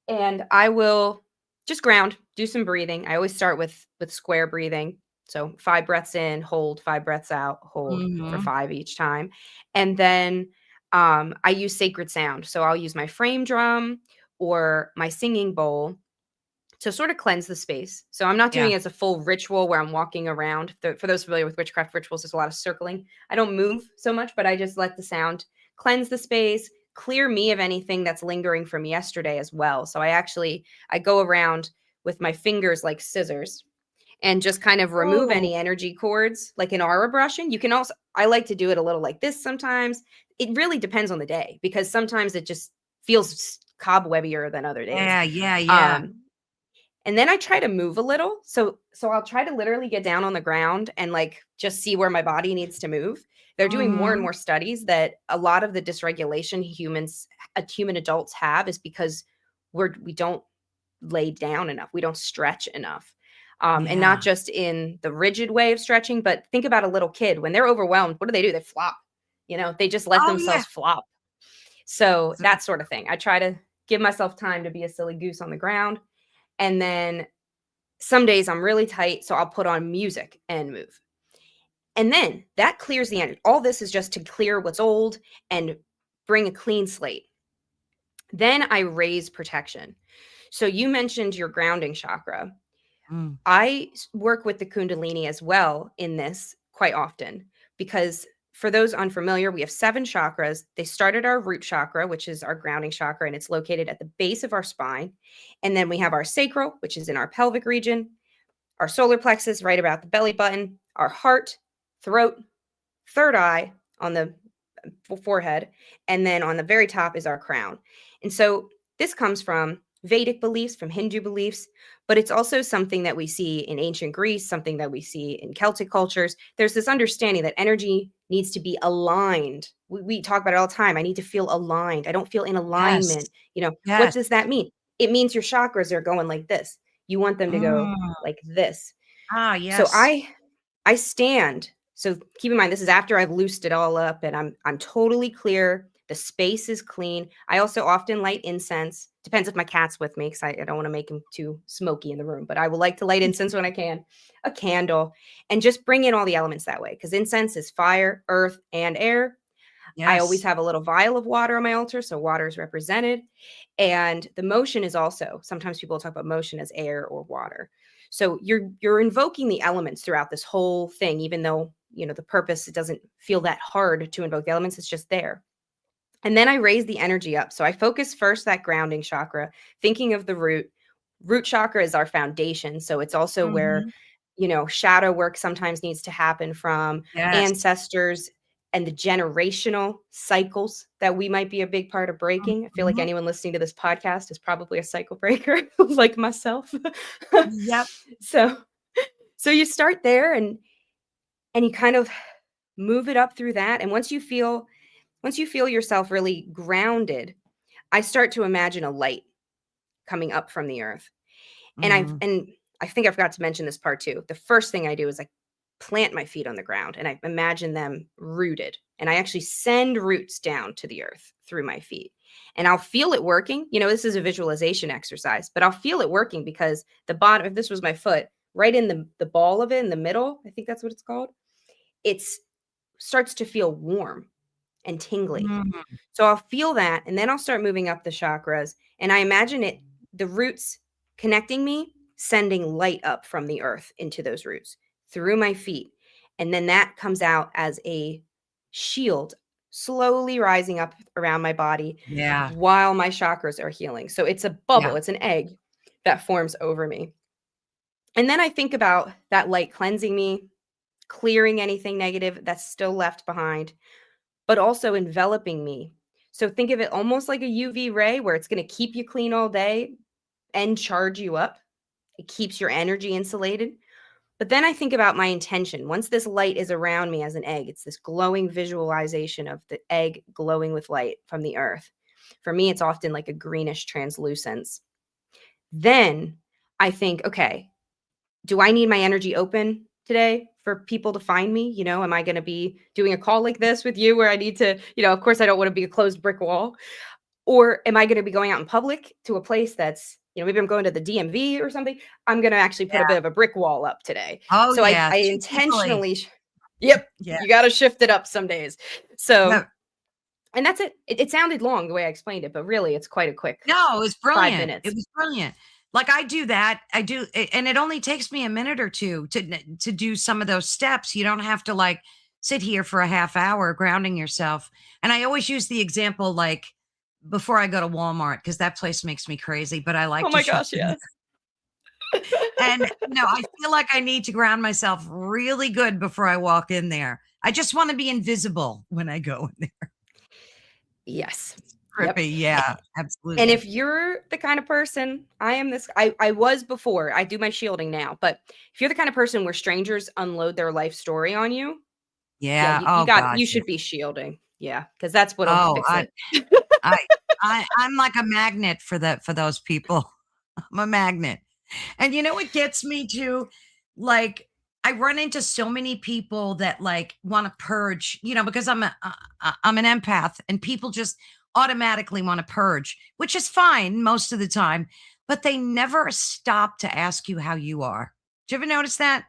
And I will just ground, do some breathing. I always start with square breathing. So 5 breaths in, hold, 5 breaths out, hold for Mhm. 5 each time. And then I use sacred sound. So I'll use my frame drum or my singing bowl to sort of cleanse the space. So I'm not Yeah. doing it as a full ritual where I'm walking around. For those familiar with witchcraft rituals, there's a lot of circling. I don't move so much, but I just let the sound cleanse the space, clear me of anything that's lingering from yesterday as well. So I go around with my fingers like scissors and just kind of remove Oh, any energy cords like an aura brushing. You can also I like to do it a little like this sometimes. It really depends on the day because sometimes it just feels cobwebbier than other days. yeah, yeah, yeah. Um, and then I try to move a little. So I'll try to literally get down on the ground and like just see where my body needs to move. They're doing more and Mhm. more studies that a lot of the dysregulation human adults have is because we don't lay down enough. We don't stretch enough. And not Yeah. just in the rigid way of stretching, but think about a little kid when they're overwhelmed. What do? They flop. They just let Oh, yeah. themselves flop. So that sort of thing. I try to give myself time to be a silly goose on the ground. And then some days I'm really tight, so I'll put on music and move. And then that clears the energy. All this is just to clear what's old and bring a clean slate. Then I raise protection. So you mentioned your grounding chakra. Mm. Work with the Kundalini as well in this quite often because for those unfamiliar, we have 7 chakras. They start at our root chakra, which is our grounding chakra, and it's located at the base of our spine. And then we have our sacral, which is in our pelvic region, our solar plexus, right about the belly button, our heart, throat, third eye on the forehead, and then on the very top is our crown. And so this comes from Vedic beliefs, from Hindu beliefs, But it's also something that we see in ancient Greece, something that we see in Celtic cultures. There's this understanding that energy needs to be aligned. We talk about it all the time. I need to feel aligned. I don't feel in Yes. alignment. What Yes. does that mean? It means your chakras are going like this. You want them to go Mm. like this. Ah, So yes. I stand. So keep in mind, this is after I've loosed it all up and I'm totally clear. The space is clean. I also often light incense. Depends if my cat's with me because I don't want to make him too smoky in the room, but I will like to light incense when I can, a candle, and just bring in all the elements that way because incense is fire, earth, and air. I always Yes. have a little vial of water on my altar, so water is represented. And the motion is also, sometimes people talk about motion as air or water. So you're invoking the elements throughout this whole thing, even though, the purpose, it doesn't feel that hard to invoke the elements, it's just there. And then I raise the energy up. So I focus first that grounding chakra, thinking of the root. Root chakra is our foundation. So it's also where, Mhm. shadow work sometimes needs to happen from Yes. ancestors and the generational cycles that we might be a big part of breaking. I feel like Mhm. anyone listening to this podcast is probably a cycle breaker like myself. Yep. so so you start there and you kind of move it up through that, and once you feel yourself really grounded, I start to imagine a light coming up from the earth. And Mhm. I think I forgot to mention this part too. The first thing I do is I plant my feet on the ground and I imagine them rooted. And I actually send roots down to the earth through my feet. And I'll feel it working. This is a visualization exercise, but I'll feel it working because the bottom, if this was my foot, right in the ball of it in the middle, I think that's what it's called, it's starts to feel warm and tingly. Mm. So I'll feel that, and then I'll start moving up the chakras, and I imagine the roots connecting me, sending light up from the earth into those roots through my feet. And then that comes out as a shield, slowly rising up around my body Yeah. while my chakras are healing. So it's a Yeah. bubble, it's an egg that forms over me. And then I think about that light cleansing me, clearing anything negative that's still left behind, but also enveloping me. So think of it almost like a UV ray where it's going to keep you clean all day and charge you up. It keeps your energy insulated. But then I think about my intention. Once this light is around me as an egg, it's this glowing visualization of the egg glowing with light from the earth. For me, it's often like a greenish translucence. Then I think, okay, do I need my energy open today for people to find me? Am I going to be doing a call like this with you where I need to, of course, I don't want to be a closed brick wall. Or am I going to be going out in public to a place that's, maybe I'm going to the DMV or something? I'm going to actually put a Yeah. bit of a brick wall up today. Oh, So I, yeah. I Think easily. intentionally, yep, Yeah. you got to shift it up some days. So, Yeah. and that's it. It sounded long the way I explained it, but really it's quite a quick No, it was five brilliant. It minutes. was brilliant. Like I do that. I do, and it only takes me a minute or two to do some of those steps. You don't have to like sit here for a half hour grounding yourself. And I always use the example like before I go to Walmart because that place makes me crazy, but I Oh like to my shop gosh, in. yes. And I feel like I need to ground myself really good before I walk in there. I just want to be invisible when I go in there. Yes. Yep. Trippy. Yeah, And absolutely. if you're the kind of person, I was before, I do my shielding now, but if you're the kind of person where strangers unload their life story on you, yeah, Yeah. you Oh got God. you Yeah. should be shielding. Yeah, because that's what'll Oh, fix it. I, I'm like a magnet for those people. I'm a magnet. And you know what gets me to like I run into so many people that like want to purge, because I'm an empath and people just automatically want to purge, which is fine most of the time, but they never stop to ask you how you are. Do you ever notice that?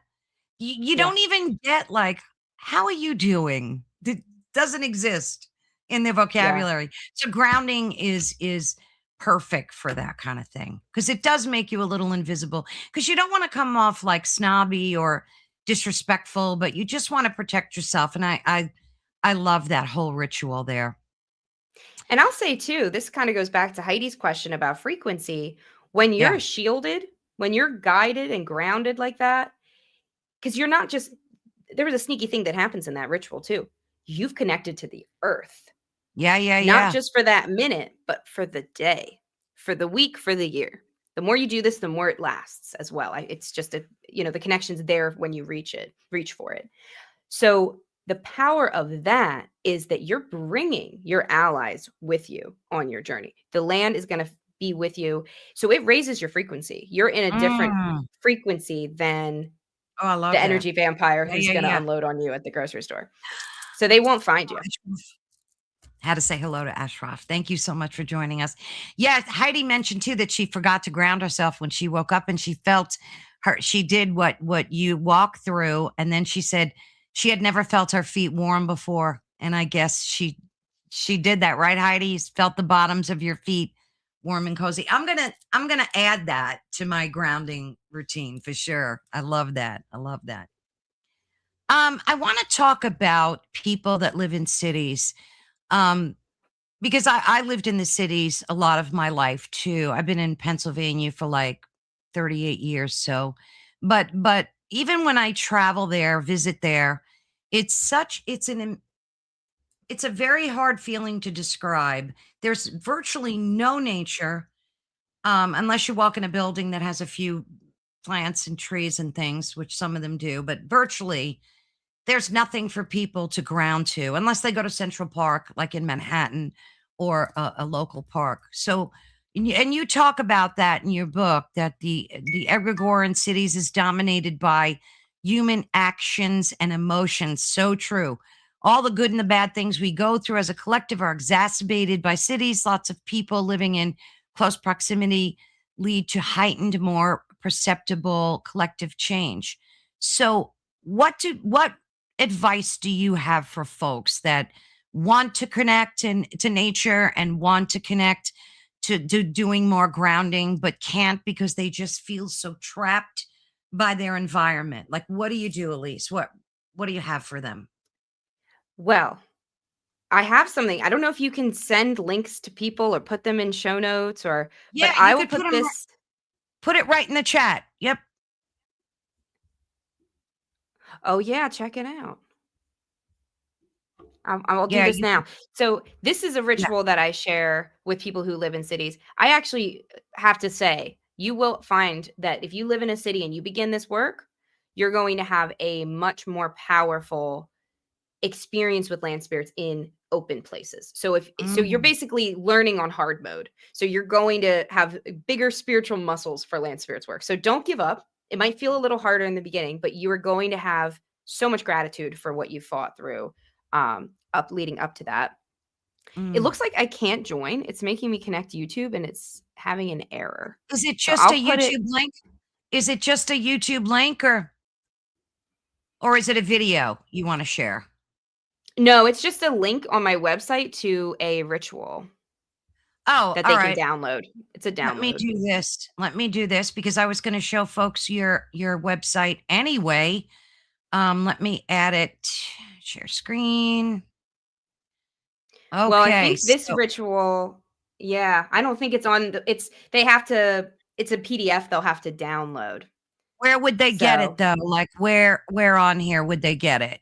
You Yeah, don't even get like, how are you doing? It doesn't exist in their yeah. vocabulary. So grounding is perfect for that kind of thing because it does make you a little invisible because you don't want to come off like snobby or disrespectful, but you just want to protect yourself. And I love that whole ritual there. And I'll say too, this kind of goes back to Heidi's question about frequency. When you're Yeah. shielded, when you're guided and grounded like that, because you're not just there was a sneaky thing that happens in that ritual too. You've connected to the earth. Yeah. Yeah. Not Yeah. just for that minute, but for the day, for the week, for the year. The more you do this, the more it lasts as well. It's just the connection's there when you reach for it. So the power of that is that you're bringing your allies with you on your journey. The land is going to be with you. So it raises your frequency. You're in a different Mm. frequency than Oh, I the love that. energy vampire Yeah, who's yeah, going to yeah. unload on you at the grocery store. So they won't find you. Had to say hello to Ashraf. Thank you so much for joining us. Yeah, Heidi mentioned too that she forgot to ground herself when she woke up and she felt she did what you walk through, and then she said she had never felt her feet warm before. And I guess she did that, right, Heidi? Felt the bottoms of your feet warm and cozy. I'm gonna add that to my grounding routine for sure. I love that. I love that. I want to talk about people that live in cities. Um, because I lived in the cities a lot of my life too. I've been in Pennsylvania for like 38 years. So, but even when I travel there, visit there, it's a very hard feeling to describe. There's virtually no nature, unless you walk in a building that has a few plants and trees and things, which some of them do, but virtually there's nothing for people to ground to unless they go to Central Park, like in Manhattan, or a local park. So, and you talk about that in your book that the egregore in cities is dominated by human actions and emotions. So true. All the good and the bad things we go through as a collective are exacerbated by cities. Lots of people living in close proximity lead to heightened, more perceptible collective change. So, what advice do you have for folks that want to connect to nature and want to connect to doing more grounding but can't because they just feel so trapped by their environment? Like, what do you do, Elyse? What do you have for them? Well, I have something. I don't know if you can send links to people or put them in show notes but Yeah, you I will could put this. put it right in the chat. Yep. Oh yeah, check it out. I'll do Yeah, this you could. now. So this is a Yeah. ritual that I share with people who live in cities. I actually have to say, you will find that if you live in a city and you begin this work, you're going to have a much more powerful experience with land spirits in open places. So you're Mm, basically learning on hard mode. So you're going to have bigger spiritual muscles for land spirits work. So don't give up. It might feel a little harder in the beginning, but you are going to have so much gratitude for what you fought through up leading up to that. It mm. looks like I can't join. It's making me connect YouTube and it's having an error. Is it So just a I'll put it. YouTube link? Is it just a YouTube link, or is it a video you want to share? No, it's just a link on my website to a ritual Oh, that all they can right. download. It's a Let me download. do this. Let me do this because I was going to show folks your website anyway. Let me add it. Share screen. Well, I Okay. think this So ritual, yeah, I don't think it's on they have to, it's a PDF they'll have to download. where would they get it So, though? Like where on here would they get it?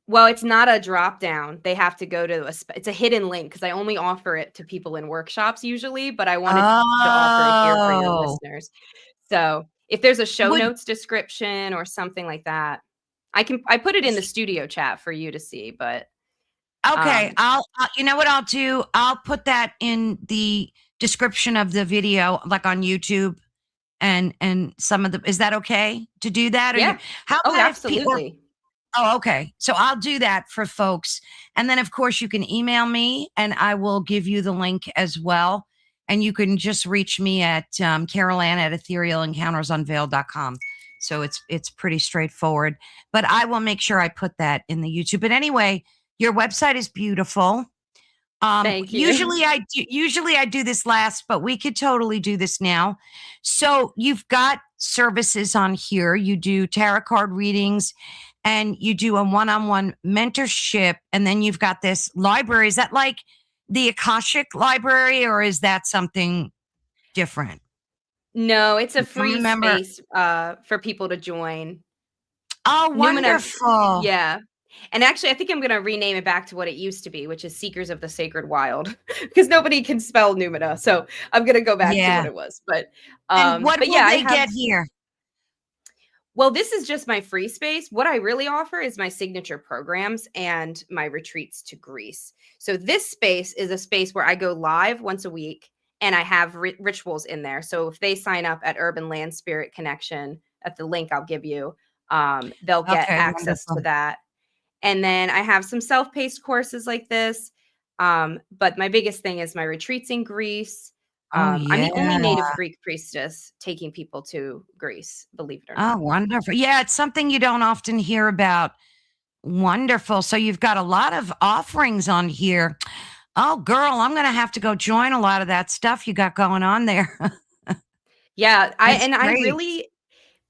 well, it's not a drop down. They have to go to it's a hidden link because I only offer it to people in workshops usually, but I wanted to offer it here for your Oh. listeners. So, if there's a show Would notes description or something like that, I put it in the studio chat for you to see, but Okay, um you know what I'll do? I'll put that in the description of the video, like on YouTube, and some of the. Is that okay to do that? Or you? yeah. How Oh, about if people? absolutely. Oh, okay. So I'll do that for folks, and then of course you can email me, and I will give you the link as well. And you can just reach me at Carol Ann at etherealencountersunveiled.com. So it's pretty straightforward. But I will make sure I put that in the YouTube. But anyway, your website is beautiful. Thank you. Usually I do this last, but we could totally do this now. So you've got services on here. You do tarot card readings and you do a one-on-one mentorship, and then you've got this library. Is that like the Akashic library, or is that something different? No, it's a I don't free remember. space, for people to join. Oh, Numina wonderful. yeah. And actually, I think I'm going to rename it back to what it used to be, which is Seekers of the Sacred Wild, because nobody can spell numina. So I'm going to go back to Yeah. what it was. But And what will yeah, I they have. get here? Well, this is just my free space. What I really offer is my signature programs and my retreats to Greece. So this space is a space where I go live once a week and I have rituals in there. So if they sign up at Urban Land Spirit Connection at the link I'll give you, they'll get Okay, access to wonderful. that. And then I have some self-paced courses like this. But my biggest thing is my retreats in Greece. Oh, I'm yeah. the only native Greek priestess taking people to Greece, believe it or Oh, not. wonderful. Yeah, it's something you don't often hear about. Wonderful. So you've got a lot of offerings on here. Oh, girl, I'm going to have to go join a lot of that stuff you got going on there. Yeah, That's I great. really,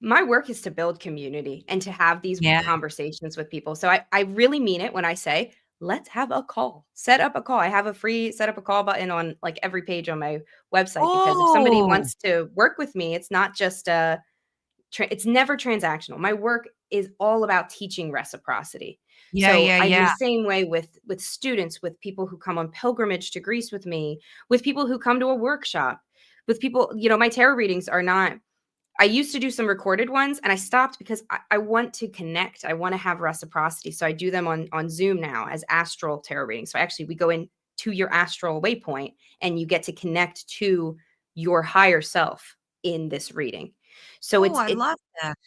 my work is to build community and to have these Yeah. conversations with people. So I really mean it when I say, let's have a call. Set up a call. I have a free set up a call button on like every page on my website, because if somebody Oh, wants to work with me, it's not just it's never transactional. My work is all about teaching reciprocity. yeah, So yeah, I'm the yeah. same way with students, with people who come on pilgrimage to Greece with me, with people who come to a workshop, with people, my tarot readings are not. I used to do some recorded ones and I stopped because I want to connect. I want to have reciprocity. So I do them on Zoom now as astral tarot readings. So actually we go in to your astral waypoint and you get to connect to your higher self in this reading. So Oh, I love that.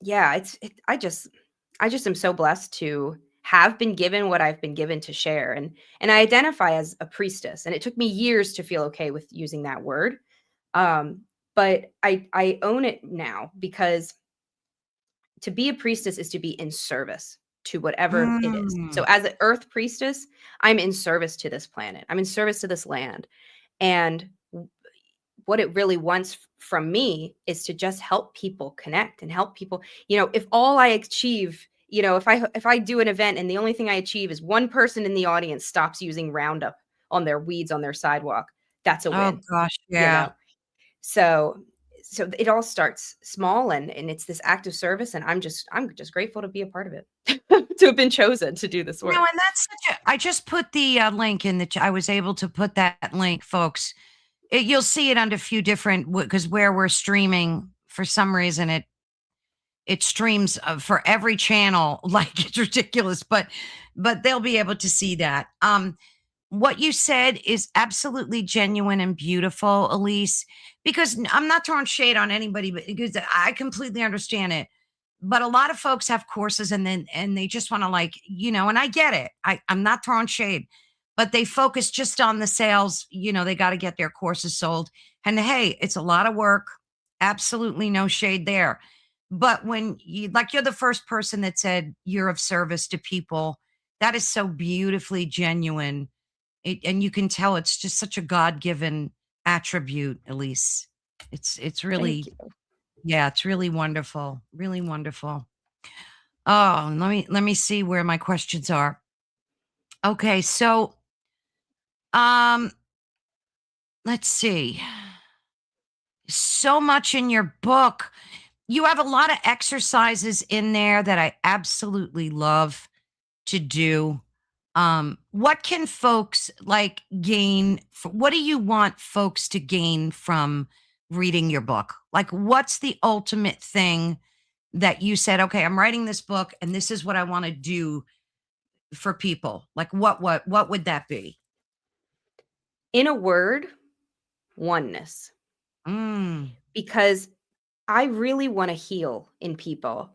yeah, I just am so blessed to have been given what I've been given to share. And I identify as a priestess. And it took me years to feel okay with using that word. Um, but I own it now, because to be a priestess is to be in service to whatever it is. So Mm. as an earth priestess, I'm in service to this planet. I'm in service to this land. And what it really wants from me is to just help people connect and help people. If all I achieve, if I do an event and the only thing I achieve is one person in the audience stops using Roundup on their weeds on their sidewalk, that's a Oh win. gosh, you yeah. know so it all starts small, and it's this act of service, and I'm just grateful to be a part of it, to have been chosen to do this No, work. and that's such a I just put the, link in I was able to put that link, folks. You'll see it under a few different because where we're streaming, for some reason, it streams, for every channel, like, it's ridiculous, but they'll be able to see that. What you said is absolutely genuine and beautiful, Elyse, because I'm not throwing shade on anybody, but because I completely understand it. But a lot of folks have courses and they just want to, like, and I get it. I'm not throwing shade, but they focus just on the sales. They got to get their courses sold. And hey, it's a lot of work. Absolutely no shade there. But when you're the first person that said you're of service to people, that is so beautifully genuine, and you can tell it's just such a God-given attribute, Elise. It's Thank really, you. yeah, it's really wonderful. Really wonderful. Oh, let me see where my questions are. Okay, so um let's see. So much in your book. You have a lot of exercises in there that I absolutely love to do. What can folks like gain? What do you want folks to gain from reading your book? Like, what's the ultimate thing that you said, okay, I'm writing this book and this is what I want to do for people? Like, what would that be? In a word, oneness. Mm, Because I really want to heal in people.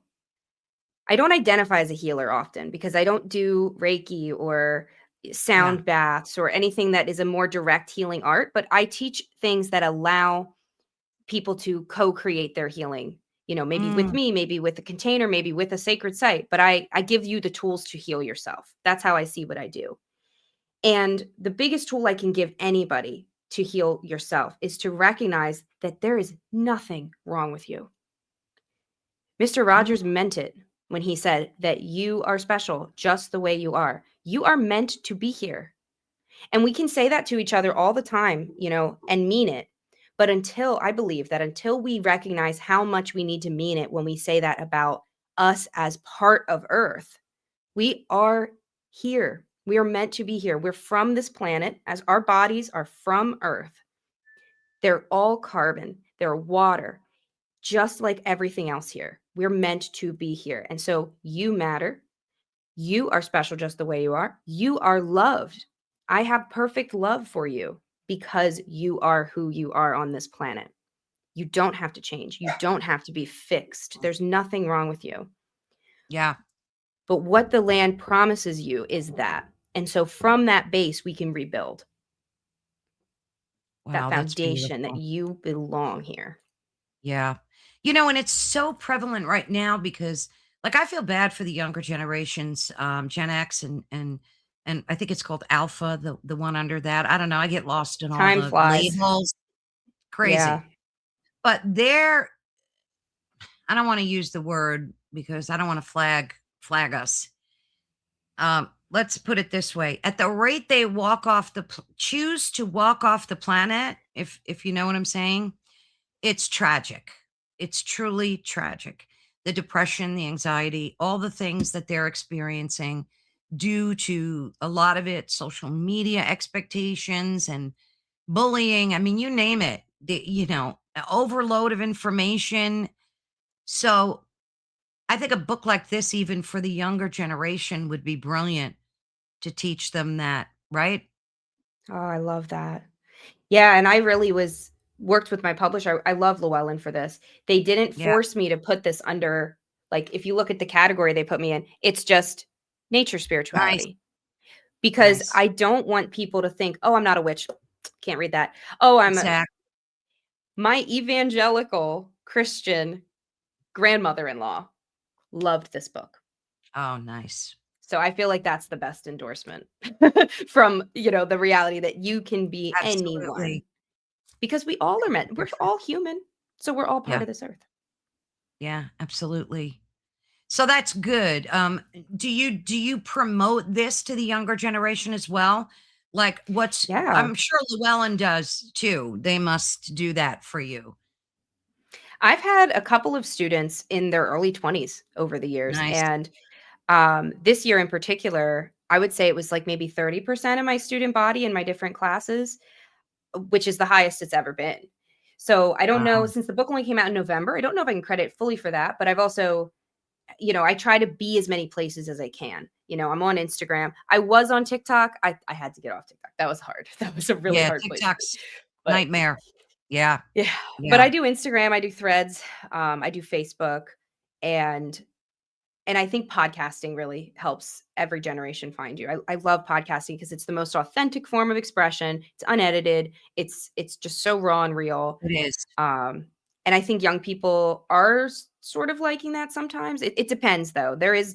I don't identify as a healer often because I don't do Reiki or yeah. sound baths or anything that is a more direct healing art, but I teach things that allow people to co-create their healing. Maybe with Mm, me, maybe with a container, maybe with a sacred site, but I give you the tools to heal yourself. That's how I see what I do. And the biggest tool I can give anybody to heal yourself is to recognize that there is nothing wrong with you. Mr. mm, Rogers meant it when he said that you are special just the way you are. You are meant to be here. And we can say that to each other all the time, and mean it. But I believe that until we recognize how much we need to mean it when we say that about us as part of Earth, We are here. We are meant to be here. We're from this planet, as our bodies are from Earth. They're all carbon, they're water, just like everything else here. We're meant to be here. And so you matter. You are special just the way you are. You are loved. I have perfect love for you because you are who you are on this planet. You don't have to change. You don't have to be fixed. There's nothing wrong with you. Yeah. But what the land promises you is that. And so from that base, we can rebuild that Wow, that's foundation that beautiful. you belong here. Yeah. And it's so prevalent right now because like I feel bad for the younger generations, Gen X and I think it's called Alpha, the one under that. I don't know. I get lost in all Time the flies. labels. Yeah. Crazy. But I don't want to use the word because I don't want to flag us. Let's put it this way. At the rate they choose to walk off the planet, if you know what I'm saying, it's tragic. It's truly tragic. The depression, the anxiety, all the things that they're experiencing due to a lot of it, social media expectations and bullying. I mean, you name it, overload of information. So I think a book like this, even for the younger generation, would be brilliant to teach them that, right? Oh, I love that. Yeah, and I really was worked with my publisher. I love Llewellyn for this. They didn't Yeah. force me to put this under, like, if you look at the category they put me in, it's just nature Nice. spirituality. Because Nice. I don't want people to think, "Oh, I'm not a witch. Can't read that. Oh, Exactly. my evangelical Christian grandmother-in-law loved this book." Oh, nice. So I feel like that's the best endorsement from, the reality that you can be anyone, Absolutely. because we all are Make meant a we're difference. all human, so we're all part Yeah. of this earth. Yeah, absolutely. So that's good. Do you promote this to the younger generation as well? Like Yeah. I'm sure Llewellyn does too. They must do that for you. I've had a couple of students in their early 20s over the years, Nice. and, this year in particular, I would say it was, like, maybe 30% of my student body in my different classes, which is the highest it's ever been. So, I don't know, Wow. since the book only came out in November, I don't know if I can credit it fully for that, but I've also, I try to be as many places as I can. I'm on Instagram. I was on TikTok. I had to get off TikTok. That was hard. That was a really Yeah, hard place to be. TikTok's But nightmare. Yeah. yeah, but Yeah. I do Instagram, I do Threads, I do Facebook, and I think podcasting really helps every generation find you. I love podcasting because it's the most authentic form of expression. It's unedited. It's just so raw and real. It is. Um, and I think young people are sort of liking that sometimes. It depends though. There's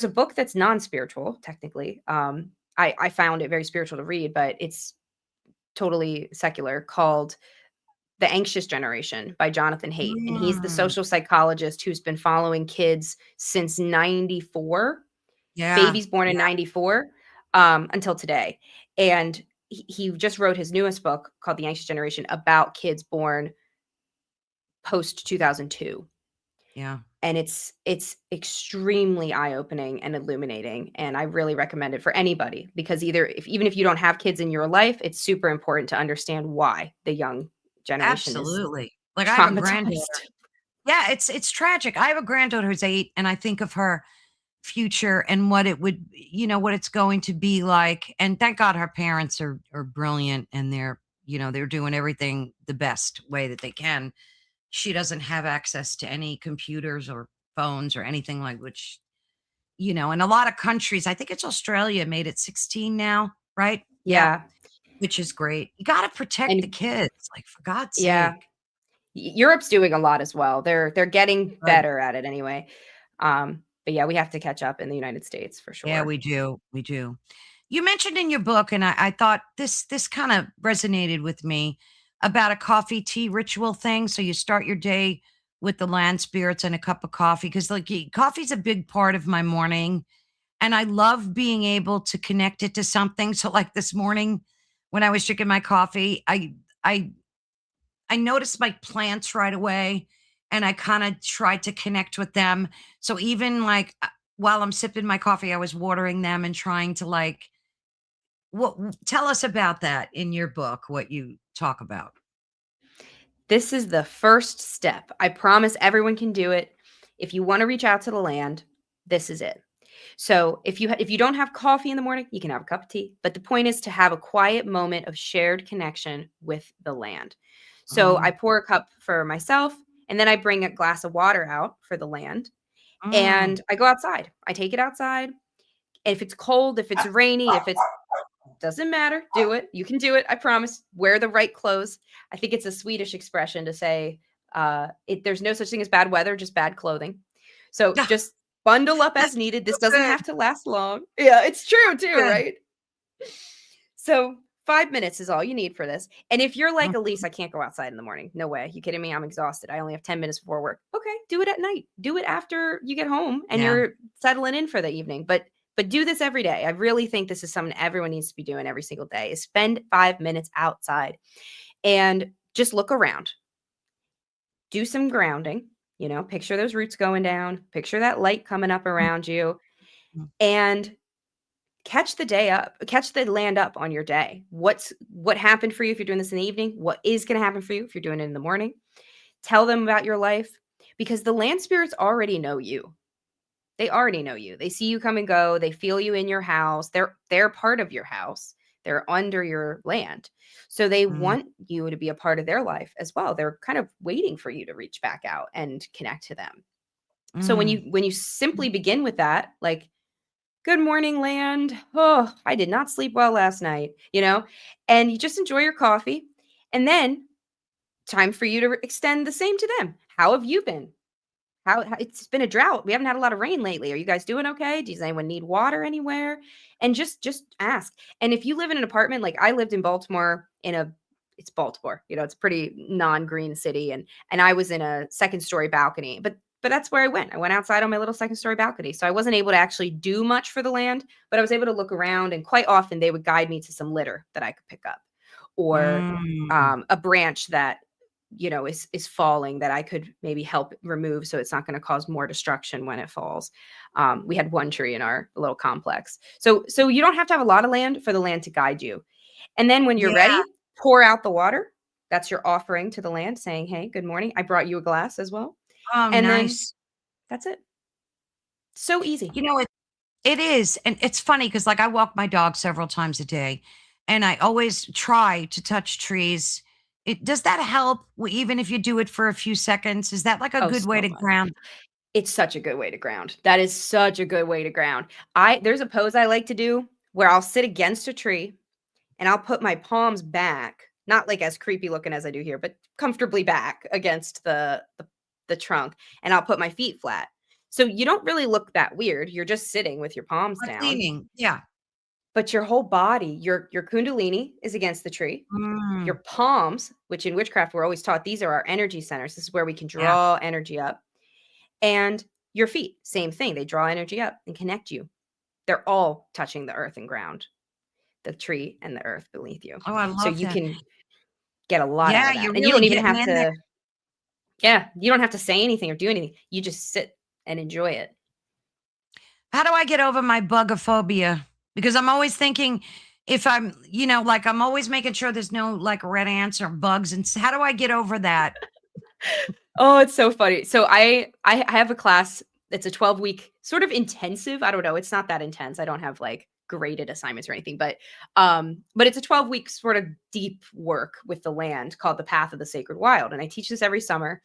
a book that's non-spiritual, technically. I found it very spiritual to read, but it's totally secular, called The Anxious Generation by Jonathan Haidt, and he's the Mm. social psychologist who's been following kids since 94, Yeah. babies born in Yeah. 94, until today, and he just wrote his newest book called The Anxious Generation about kids born post 2002, Yeah. and it's extremely eye-opening and illuminating, and I really recommend it for anybody because even if you don't have kids in your life, it's super important to understand why the young generation is Absolutely. Like I have a granddaughter. traumatized. Yeah, it's tragic. I have a granddaughter who's 8 and I think of her future and what it would what it's going to be like, and thank God her parents are brilliant and they're doing everything the best way that they can. She doesn't have access to any computers or phones or anything like which, in a lot of countries, I think it's Australia made it 16 now, right? Yeah, Yeah, which is great. You gotta protect the and kids, like, for God's yeah, sake. Europe's doing a lot as well. They're getting Good. better at it anyway. But yeah, we have to catch up in the United States for Yeah, sure. we do. We do. You mentioned in your book, and I thought this kind of resonated with me about a coffee tea ritual thing. So you start your day with the land spirits and a cup of coffee because coffee's a big part of my morning, and I love being able to connect it to something. So like this morning when I was drinking my coffee, I I noticed my plants right away and I kind of tried to connect with them. So even like while I'm sipping my coffee, I was watering them and trying to like, what, tell us about that in your book, what you talk about. This is the first step. I promise everyone can do it. If you want to reach out to the land, this is it. So if you don't have coffee in the morning, you can have a cup of tea. But the point is to have a quiet moment of shared connection with the land. So I Mm, pour a cup for myself, and then I bring a glass of water out for the land, mm. and I go outside. I take it outside. If it's cold, if it's rainy, if it's doesn't matter, do it. You can do it. I promise. Wear the right clothes. I think it's a Swedish expression to say there's no such thing as bad weather, just bad clothing. So Yeah, just bundle up that's as needed. This so doesn't good. have to last long. Yeah, it's true too, Good. right? So 5 minutes is all you need for this. And if you're like Mhm. Elyse, I can't go outside in the morning. No way. You kidding me? I'm exhausted. I only have 10 minutes before work. Okay, do it at night. Do it after you get home and Yeah. you're settling in for the evening. But do this every day. I really think this is something everyone needs to be doing every single day is spend 5 minutes outside and just look around. Do some grounding, picture those roots going down, picture that light coming up around you, Mhm. and catch the land up on your day. What happened for you if you're doing this in the evening? What is going to happen for you if you're doing it in the morning? Tell them about your life because the land spirits already know you. They already know you. They see you come and go. They feel you in your house. They're part of your house. They're under your land. So they Mm, want you to be a part of their life as well. They're kind of waiting for you to reach back out and connect to them. So when mm. you simply begin with that, like, good morning, land. Oh, I did not sleep well last night, and you just enjoy your coffee. And then time for you to extend the same to them. How have you been? It's been a drought. We haven't had a lot of rain lately. Are you guys doing okay? Does anyone need water anywhere? And just ask. And if you live in an apartment, like I lived in Baltimore it's Baltimore, it's a pretty non-green city, and I was in a second story balcony, but that's where I went. I went outside on my little second story balcony. So I wasn't able to actually do much for the land, but I was able to look around, and quite often they would guide me to some litter that I could pick up or Mm. a branch that is falling that I could maybe help remove so it's not going to cause more destruction when it falls. We had one tree in our little complex. So you don't have to have a lot of land for the land to guide you. And then when you're Yeah. ready, pour out the water. That's your offering to the land saying, "Hey, good morning. I brought you a glass as well." Oh, And then nice. that's it. So easy. You know, it is, and it's funny because, like, I walk my dog several times a day, and I always try to touch trees. It does that help even if you do it for a few seconds? Is that, like, a Oh, good way so to much. ground? It's such a good way to ground. That is such a good way to ground. There's a pose I like to do where I'll sit against a tree and I'll put my palms back, not like as creepy looking as I do here, but comfortably back against the trunk, and I'll put my feet flat. So you don't really look that weird. You're just sitting with your palms Like down, leaning, yeah. but your whole body, your kundalini is against the tree. Your Mm, palms, which in witchcraft we're always taught these are our energy centers. This is where we can yeah. draw energy up. And your feet, same thing. They draw energy up and connect you. They're all touching the earth and ground, the tree and the earth beneath you. Oh, I So love you that. can get a lot out Yeah, of that. you're And you really don't even getting have in there. to, yeah, you don't have to say anything or do anything. You just sit and enjoy it. How do I get over my bugophobia? Because I'm always thinking if I'm, like, I'm always making sure there's no, like, red ants or bugs, and how do I get over that? Oh, it's so funny. So I have a class. It's a 12-week sort of intensive. I don't know. It's not that intense. I don't have like graded assignments or anything, but it's a 12-week sort of deep work with the land called the Path of the Sacred Wild. And I teach this every summer.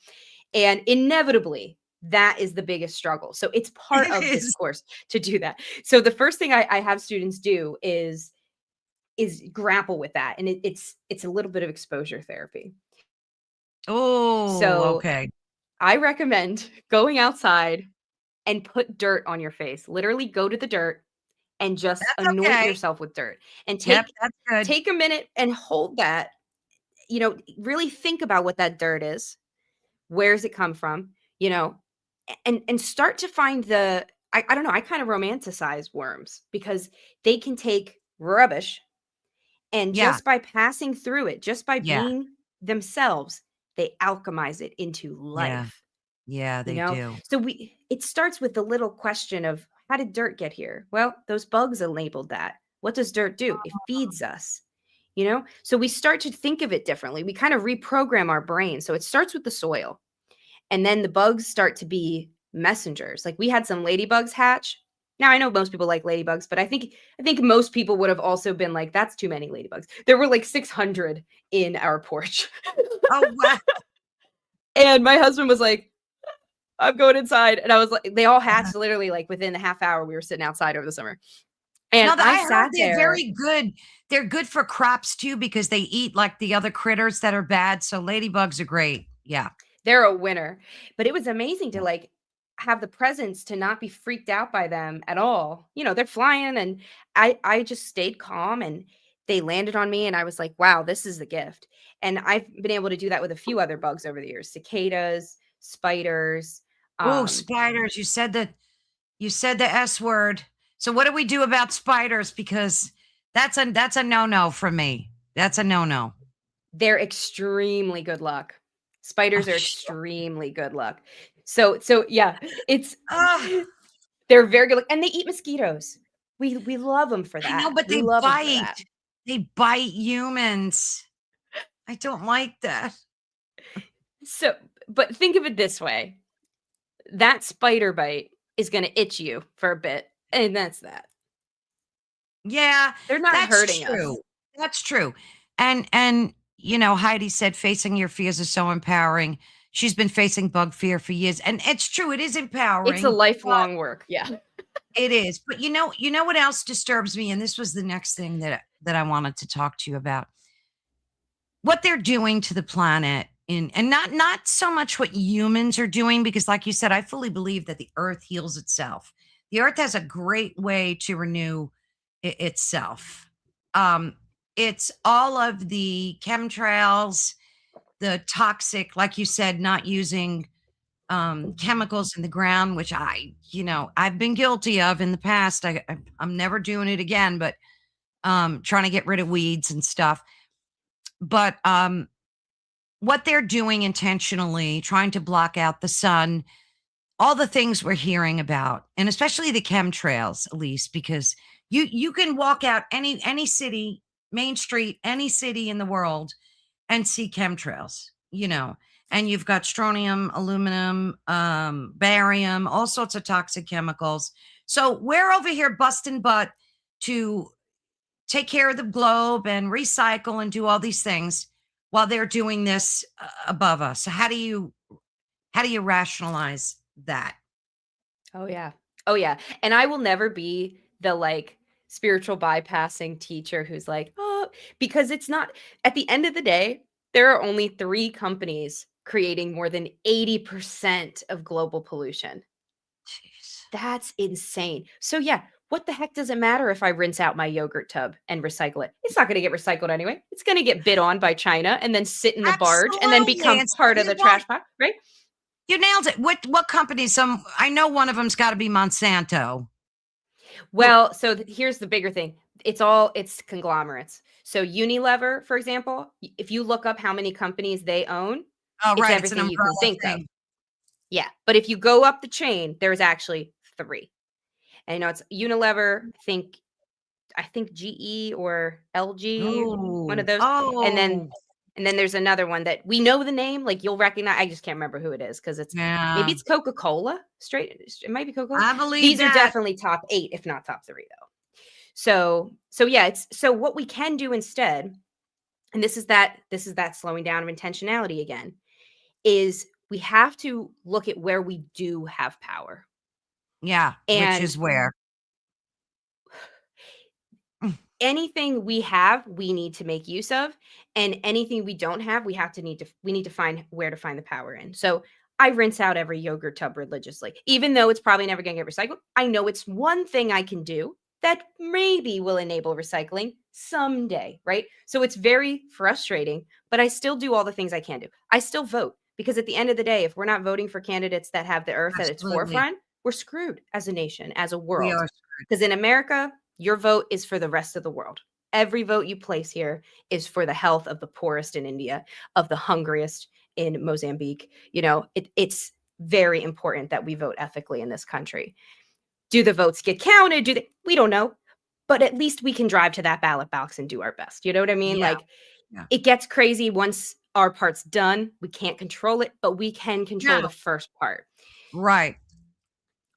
And inevitably, that is the biggest struggle. So it's part It of this is. course to do that. So the first thing I have students do is grapple with that. And it's a little bit of exposure therapy. Oh, So okay. I recommend going outside and put dirt on your face. Literally go to the dirt and just That's anoint okay. yourself with dirt and Yep, that's good. take a minute and hold that, really think about what that dirt is. Where's it come from? You know, and start to find I don't know, I kind of romanticize worms because they can take rubbish and Yeah, just by passing through it, just by yeah, being themselves, they alchemize it into yeah, life. yeah, they do. So it starts with the little question of How did dirt get here? Well, those bugs enabled that. What does dirt do? It feeds us, you know? So we start to think of it differently. We kind of reprogram our brain. So it starts with the soil. And then the bugs start to be messengers. Like we had some ladybugs hatch. Now I know most people like ladybugs, but I think most people would have also been like, that's too many ladybugs. There were like 600 in our porch. Oh, wow. And my husband was like, I'm going inside. And I was like, they all hatched literally like within a half hour. We were sitting outside over the summer. And No, I I heard sat they're there. very good. They're good for crops too because they eat like the other critters that are bad. So ladybugs are great. Yeah. They're a winner. But it was amazing to like have the presence to not be freaked out by them at all. You know, they're flying and I just stayed calm and they landed on me and I was like, wow, this is the gift. And I've been able to do that with a few other bugs over the years, cicadas, spiders. Oh, Um, spiders. You said the S word. So what do we do about spiders? Because that's a no-no for me. That's a no-no. they're extremely good luck. Spiders Oh, are shit. extremely good luck. So yeah, it's Ah, they're very good luck, and they eat mosquitoes. We love them for I know, that. but We they love them for bite. that. They bite humans. I don't like that. So, but think of it this way. That spider bite is going to itch you for a bit, and that's that. Yeah, They're not that's hurting true. us. That's true. And you know, Heidi said facing your fears is so empowering. She's been facing bug fear for years. And it's true, it is It's a empowering, but lifelong work. Yeah. it is. But you know what else disturbs me? And this was the next thing that I wanted to talk to you about. What they're doing to the planet in and not so much what humans are doing, because like you said, I fully believe that the earth heals itself. The earth has a great way to renew itself. Um, it's all of the chemtrails, the toxic, like you said, not using chemicals in the ground, which I've been guilty of in the past. I'm never doing it again, but trying to get rid of weeds and stuff. But what they're doing intentionally, trying to block out the sun, all the things we're hearing about, and especially the chemtrails, Elyse, because you can walk out any city, main street, any city in the world, and see chemtrails, you know, and you've got strontium, aluminum, barium, all sorts of toxic chemicals. So we're over here busting butt to take care of the globe and recycle and do all these things while they're doing this above us. So how do you rationalize that? Oh yeah. Oh yeah. And I will never be the like spiritual bypassing teacher who's like, "Oh," because it's not at the end of the day, there are only 3 companies creating more than 80% of global pollution. Jeez. That's insane. So yeah, what the heck does it matter if I rinse out my yogurt tub and recycle it? It's not going to get recycled anyway. It's going to get bid on by China and then sit in the barge and then Absolutely. become And so part of the trash pile, right? you nailed it. What company? Some I know one of them's got to be Monsanto. Who? Well, so here's the bigger thing. It's conglomerates. So Unilever, for example, if you look up how many companies they own, Oh, it's right. It's an everything you can umbrella think of. thing. Yeah. But if you go up the chain, there's actually 3. And it's Unilever, I think GE or LG, one of Oh, those. And then oh, and then there's another one that we know the name, like you'll recognize. I just can't remember who it is because maybe yeah. it's Coca-Cola. Straight, it might be Coca-Cola. I believe These are that. definitely top 8, if not top 3, though. So yeah, it's so what we can do instead, and this is that slowing down of intentionality again, is we have to look at where we do have power. Yeah, which And is where. Mm, anything we have, we need to make use of, and anything we don't have, we need to find where to find the power in. So I rinse out every yogurt tub religiously, even though it's probably never going to get recycled. I know it's one thing I can do that maybe will enable recycling someday, right? So it's very frustrating, but I still do all the things I can do. I still vote because at the end of the day, if we're not voting for candidates that have the earth at its absolutely. forefront, we're screwed as a nation, as a We world. are. Because in America, your vote is for the rest of the world. Every vote you place here is for the health of the poorest in India, of the hungriest in Mozambique. You know, it's very important that we vote ethically in this country. Do the votes get counted? We don't know. But at least we can drive to that ballot box and do our best. You know what I mean? Yeah. Like, Yeah. it gets crazy once our part's done. We can't control it, but we can control No. the first part. Right.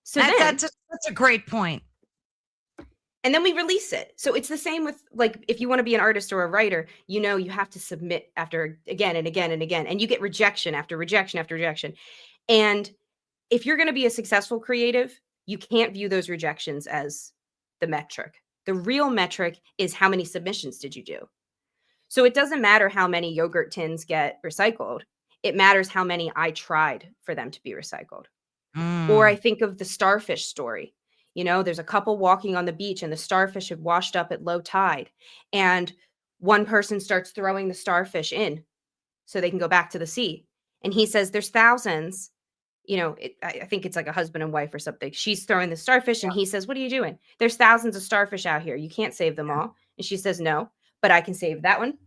So then, That's a great point. and then we release it. So it's the same with, like, if you want to be an artist or a writer, you have to submit after again and again and again, and you get rejection after rejection after rejection. And if you're going to be a successful creative, you can't view those rejections as the metric. The real metric is how many submissions did you do? So it doesn't matter how many yogurt tins get recycled. It matters how many I tried for them to be recycled. Or I Mm. think of the starfish story. There's a couple walking on the beach and the starfish have washed up at low tide. And one person starts throwing the starfish in so they can go back to the sea. And he says, there's thousands. I think it's like a husband and wife or something. She's throwing the starfish and he says, what are you doing? There's thousands of starfish out here. You can't save them Yeah. all. And she says, no, but I can save that one.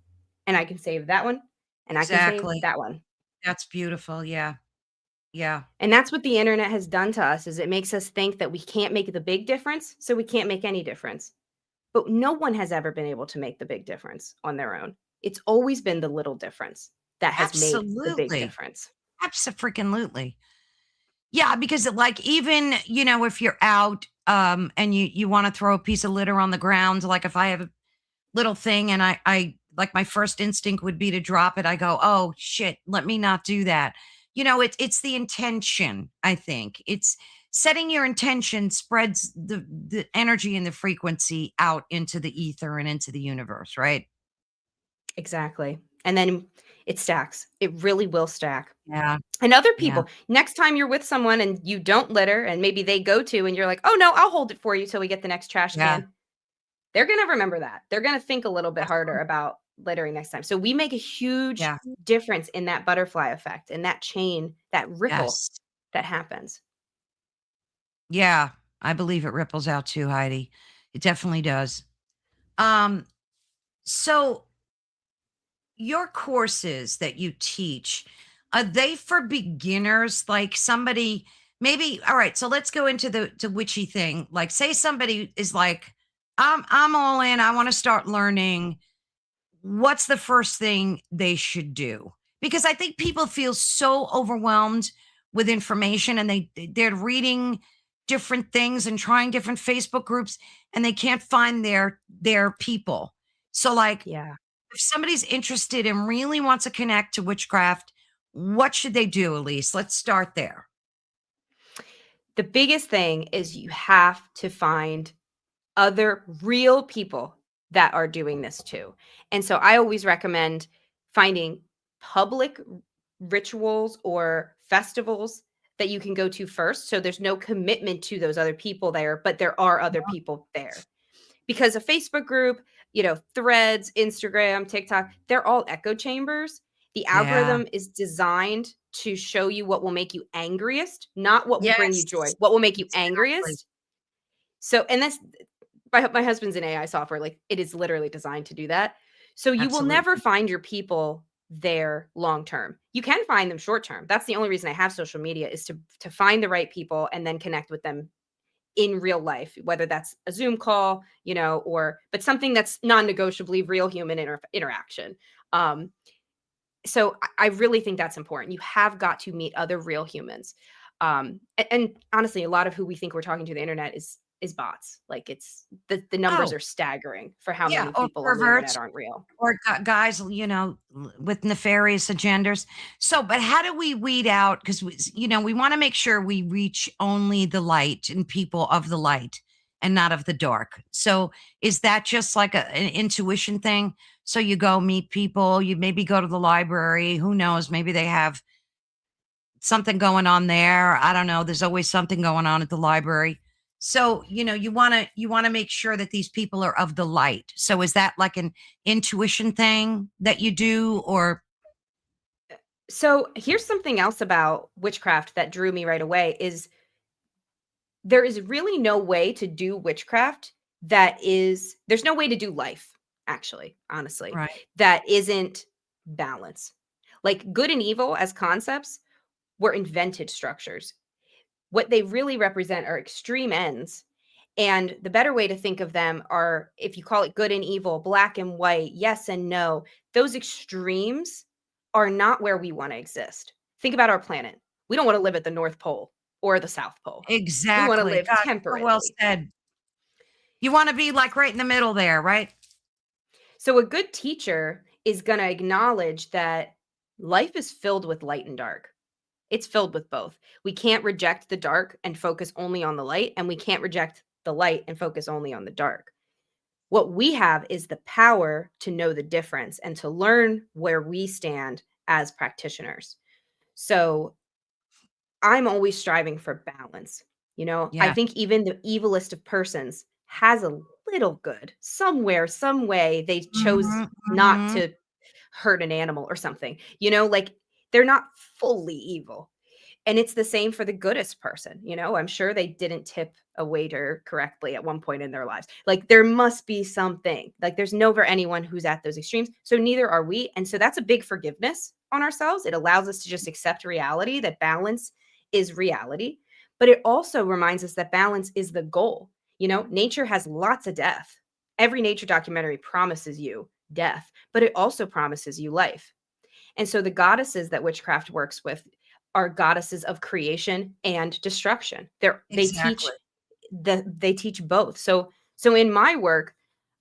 And I can save that one. And I can save Exactly. that one. That's beautiful. Yeah. Yeah. And that's what the internet has done to us, is it makes us think that we can't make the big difference, so we can't make any difference. But no one has ever been able to make the big difference on their own. It's always been the little difference that has made the big Absolutely. difference. Abso-freaking-lutely. Yeah, because like even, if you're out and you want to throw a piece of litter on the ground, like if I have a little thing and I like my first instinct would be to drop it, I go, "Oh shit, let me not do that." It's the intention, I think. It's setting your intention spreads the energy and the frequency out into the ether and into the universe, right? Exactly. And then it stacks. It really will stack. Yeah. And other Yeah. people, next time you're with someone and you don't litter and maybe they go to and you're like, "Oh no, I'll hold it for you till we get the next trash Yeah. can." They're going to remember that. They're going to think a little bit harder Absolutely. about littering next time. So we make a huge Yeah. difference in that butterfly effect and that chain, that ripple Yes. that happens. Yeah. I believe it ripples out too, Heidi. It definitely does. Um, so your courses that you teach, are they for beginners? Like somebody maybe all right, so let's go into the witchy thing. Like say somebody is like, I'm all in, I want to start learning. What's the first thing they should do? Because I think people feel so overwhelmed with information and they're reading different things and trying different Facebook groups and they can't find their people. So like Yeah. if somebody's interested and really wants to connect to witchcraft, what should they do, Elyse? Let's start there. The biggest thing is you have to find other real people that are doing this too. And so I always recommend finding public rituals or festivals that you can go to first. So there's no commitment to those other people there, but there are other people there. Because a Facebook group, Threads, Instagram, TikTok, they're all echo chambers. The Yeah. algorithm is designed to show you what will make you angriest, not what will bring you joy, Yes. what will make you Exactly. angriest. So, and that's my husband's in AI software, like, it is literally designed to do that. So you will never Absolutely. find your people there long term. You can find them short term. That's the only reason I have social media, is to find the right people and then connect with them in real life, whether that's a Zoom call, but something that's non-negotiably real human interaction. Um, so I really think that's important. You have got to meet other real humans. And honestly, a lot of who we think we're talking to the internet is bots. Like, it's the numbers Oh, are staggering for how yeah. many Or people on the internet perverts aren't real. or guys, with nefarious agendas. So, but how do we weed out? Because, we want to make sure we reach only the light and people of the light and not of the dark. So, is that just like an intuition thing? So, you go meet people, you maybe go to the library. Who knows? Maybe they have something going on there. I don't know. There's always something going on at the library. So, you want to make sure that these people are of the light. So is that like an intuition thing that you do or So here's something else about witchcraft that drew me right away is there is really no way to do witchcraft there's no way to do life, actually, honestly, right? that isn't balance. Like, good and evil as concepts were invented structures. What they really represent are extreme ends. And the better way to think of them are, if you call it good and evil, black and white, yes and no, those extremes are not where we want to exist. Think about our planet. We don't want to live at the North Pole or the South Pole. We want to Exactly. live God, so well temperately. said. You want to be like right in the middle there, right? So a good teacher is going to acknowledge that life is filled with light and dark. It's filled with both. We can't reject the dark and focus only on the light, and we can't reject the light and focus only on the dark. What we have is the power to know the difference and to learn where we stand as practitioners. So I'm always striving for balance. I Yeah. think even the evilest of persons has a little good somewhere, some way they chose Mhm, not mhm. to hurt an animal or something. Like they're not fully evil. And it's the same for the goodest person. I'm sure they didn't tip a waiter correctly at one point in their lives. Like there must be something. Like there's never anyone who's at those extremes. So neither are we. And so that's a big forgiveness on ourselves. It allows us to just accept reality, that balance is reality. But it also reminds us that balance is the goal. Nature has lots of death. Every nature documentary promises you death, but it also promises you life. And so the goddesses that witchcraft works with are goddesses of creation and destruction. They Exactly. teach they teach both. So in my work,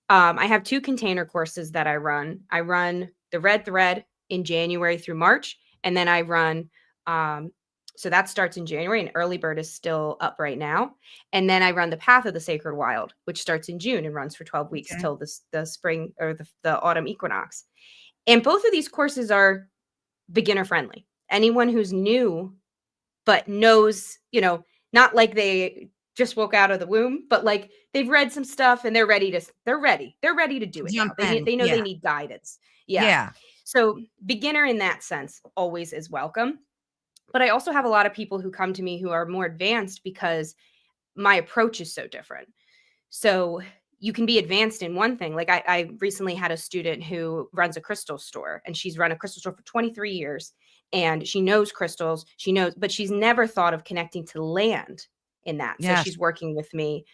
I have two container courses that I run. I run the Red Thread in January through March, and then I run so that starts in January, and Early Bird is still up right now. And then I run the Path of the Sacred Wild, which starts in June and runs for 12 weeks Okay. till the spring or the autumn equinox. And both of these courses are beginner friendly. Anyone who's new but knows, not like they just woke out of the womb, but like they've read some stuff and they're ready to do it now. Jump in. They know they Yeah. need guidance. Yeah. Yeah. So beginner in that sense always is welcome. But I also have a lot of people who come to me who are more advanced because my approach is so different. So you can be advanced in one thing. Like I recently had a student who runs a crystal store, and she's run a crystal store for 23 years, and she knows crystals. But she's never thought of connecting to land in that. So Yes. she's working with me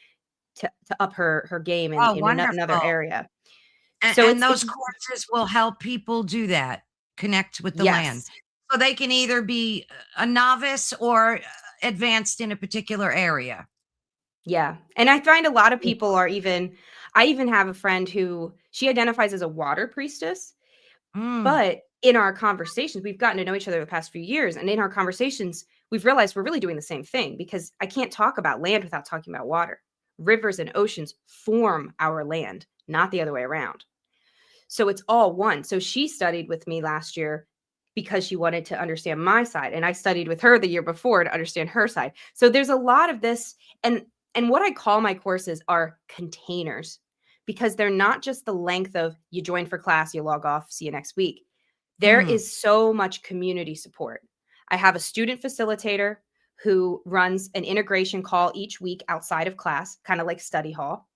to up her game in, Oh, in another wonderful. area. And, So and it's those courses will help people do that, connect with the land. yes. So they can either be a novice or advanced in a particular area. Yeah. And I find a lot of Yeah. people I even have a friend who she identifies as a water priestess. Mm, But in our conversations, we've gotten to know each other the past few years. And in our conversations, we've realized we're really doing the same thing, because I can't talk about land without talking about water. Rivers and oceans form our land, not the other way around. So it's all one. So she studied with me last year because she wanted to understand my side. And I studied with her the year before to understand her side. So there's a lot of this. And what I call my courses are containers, because they're not just the length of you join for class, you log off, see you next week. There mm. is so much community support. I have a student facilitator who runs an integration call each week outside of class, kind of like study hall,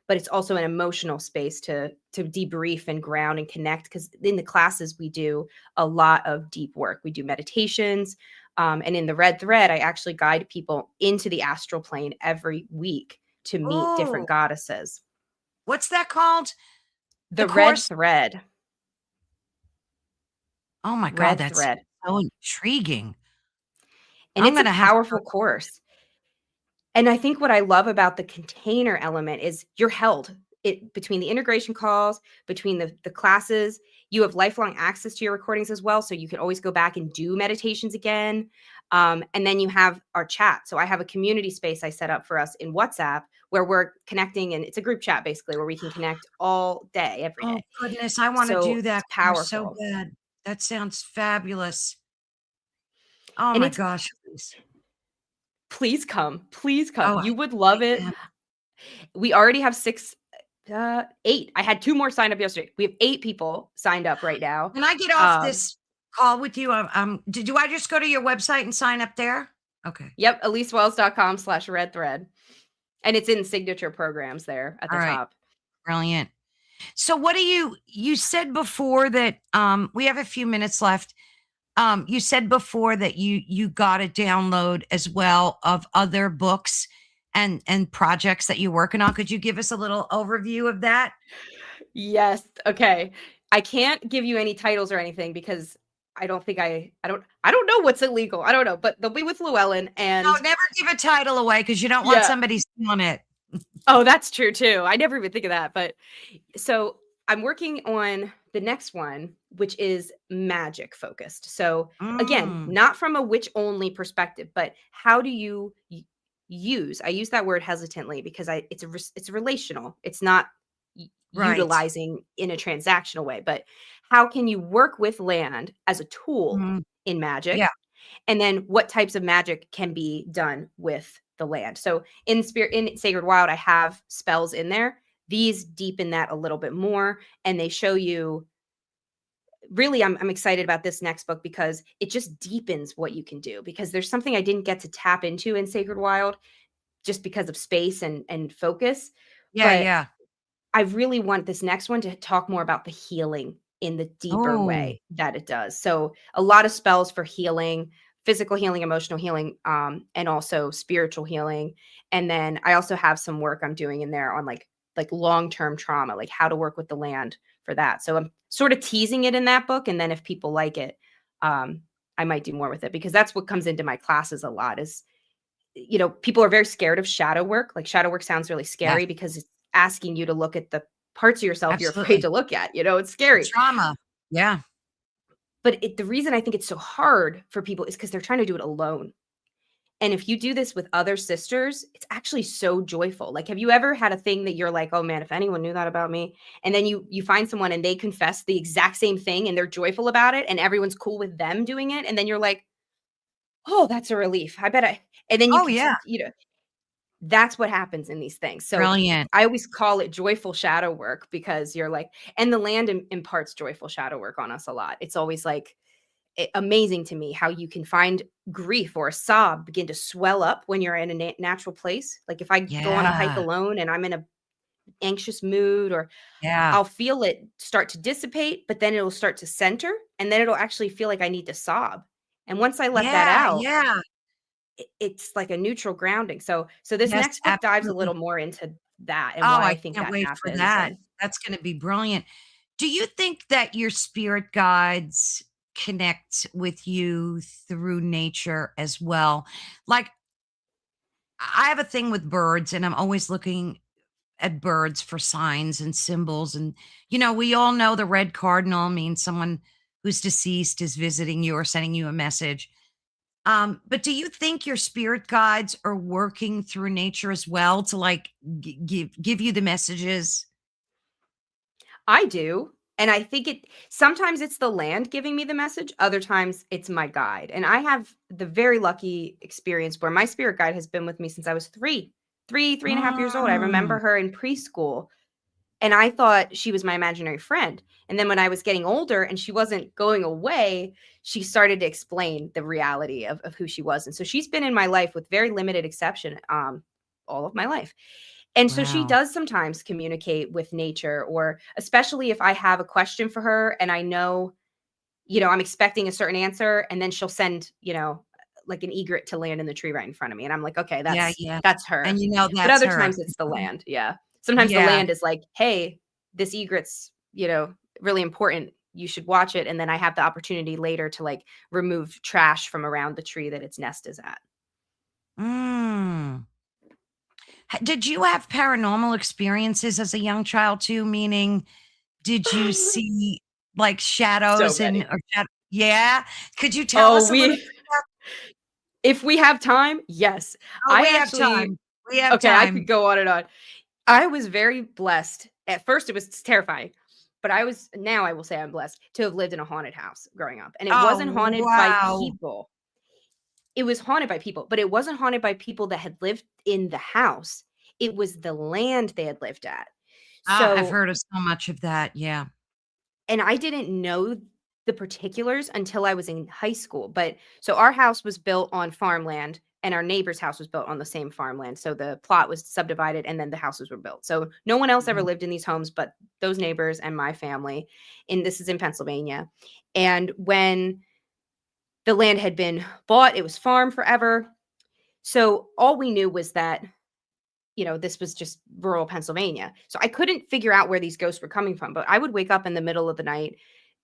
but it's also an emotional space to debrief and ground and connect, because in the classes we do a lot of deep work. We do meditations, and in the Red Thread I actually guide people into the astral plane every week to meet different Oh, goddesses. what's that called? The The Red course? Thread. Oh my God, Red that's Thread. so intriguing. And I'm it's a going to have to go. powerful course. And I think what I love about the container element is you're held it between the integration calls, between the classes. You have lifelong access to your recordings as well. So you can always go back and do meditations again. And then you have our chat. So I have a community space I set up for us in WhatsApp where we're connecting. And it's a group chat basically where we can connect all day, every Oh, day. goodness. I want to So do it's that course so powerful. bad. That sounds fabulous. Oh And my it's gosh. Elise. please come. Please come. Oh, You would love I it. am. We already have eight. I had two more signed up yesterday. We have 8 people signed up right now. Can I get off this call with you? Do I just go to your website and sign up there? Okay. Yep, ElyseWelles.com/red thread. And it's in signature programs there at All the right. top. Brilliant. So what do you said before that we have a few minutes left. You said before that you got a download as well of other books and projects that you're working on. Could you give us a little overview of that? Yes. Okay. I can't give you any titles or anything because I don't think I don't know what's illegal. I don't know, but they'll be with Llewellyn No, and never give a title away because you don't want yeah. somebody stealing it. Oh, that's true too. I never even think of that. But so I'm working on the next one, which is magic focused. So again, Mm, not from a witch only perspective, but how do you use? I use that word hesitantly because it's relational. It's not right. utilizing in a transactional way, but how can you work with land as a tool Mhm. in Yeah. magic? And then what types of magic can be done with the land. So in Sacred Wild, I have spells in there. These deepen that a little bit more, and they show you. Really, I'm excited about this next book because it just deepens what you can do. Because there's something I didn't get to tap into in Sacred Wild just because of space and focus. Yeah, But yeah. I really want this next one to talk more about the healing in the deeper Oh, way that it does. So a lot of spells for healing, physical healing, emotional healing, and also spiritual healing. And then I also have some work I'm doing in there on like long-term trauma, like how to work with the land for that. So I'm sort of teasing it in that book. And then if people like it, um, I might do more with it because that's what comes into my classes a lot is people are very scared of shadow work. Like shadow work sounds really yes, scary because it's asking you to look at the parts of yourself you're afraid absolutely. to look at. It's The scary. trauma. Yeah. But the reason I think it's so hard for people is because they're trying to do it alone. And if you do this with other sisters, it's actually so joyful. Like, have you ever had a thing that you're like, oh man, if anyone knew that about me, and then you find someone and they confess the exact same thing and they're joyful about it, and everyone's cool with them doing it, and then you're like, oh, that's a relief. I bet I. And then you Oh, could, yeah. that's what happens in these things. So Brilliant. I always call it joyful shadow work because you're like, and the land imparts joyful shadow work on us a lot. It's always like amazing to me how you can find grief or a sob begin to swell up when you're in a natural place. Like if I go on a hike Yeah. alone and I'm in a anxious mood, or Yeah. I'll feel it start to dissipate, but then it'll start to center and then it'll actually feel like I need to sob. And once I let that Yeah. out, Yeah. it's like a neutral grounding. So this Yes, next book dives a absolutely. little more into that and Oh, why I I think can't that wait for happens. that. And That's gonna be brilliant. Do you think that your spirit guides connect with you through nature as well? Like, I have a thing with birds, and I'm always looking at birds for signs and symbols, and, we all know the red cardinal means someone who's deceased is visiting you or sending you a message. But do you think your spirit guides are working through nature as well to, like, give you the messages? I do. And I think sometimes it's the land giving me the message, other times it's my guide. And I have the very lucky experience where my spirit guide has been with me since I was three and a half years old. I Mm, remember her in preschool. And I thought she was my imaginary friend. And then when I was getting older and she wasn't going away, she started to explain the reality of who she was. And so she's been in my life with very limited exception, all of my life. And so she wow. does sometimes communicate with nature, or especially if I have a question for her and I know, I'm expecting a certain answer, and then she'll send, like an egret to land in the tree right in front of me. And I'm like, okay, Yeah, that's yeah, that's and her. But that's other her. times it's the land. Yeah. Sometimes the Yeah. land is like, hey, this egret's, really important. You should watch it. And then I have the opportunity later to like remove trash from around the tree that its nest is at. Mm. Did you have paranormal experiences as a young child too? Meaning, did you see, like, So shadows many. or yeah? Could you tell Oh, us a little we bit about. if we have time, yes. Oh, I we have actually time. We have Okay, I time. could go on and on. I was very blessed. At first, it was terrifying, but now I will say I'm blessed to have lived in a haunted house growing up. And it Oh, wasn't haunted by wow. people. It was haunted by people, but it wasn't haunted by people that had lived in the house. It was the land they had lived at. Ah, I've So heard of so much of that, yeah. and I didn't know the particulars until I was in high school. But so our house was built on farmland and our neighbor's house was built on the same farmland. So the plot was subdivided and then the houses were built. So no one else ever Mhm. lived in these homes but those neighbors and my family. And this is in Pennsylvania. And when The land had been bought, it was farmed forever. So all we knew was that, this was just rural Pennsylvania. So I couldn't figure out where these ghosts were coming from, but I would wake up in the middle of the night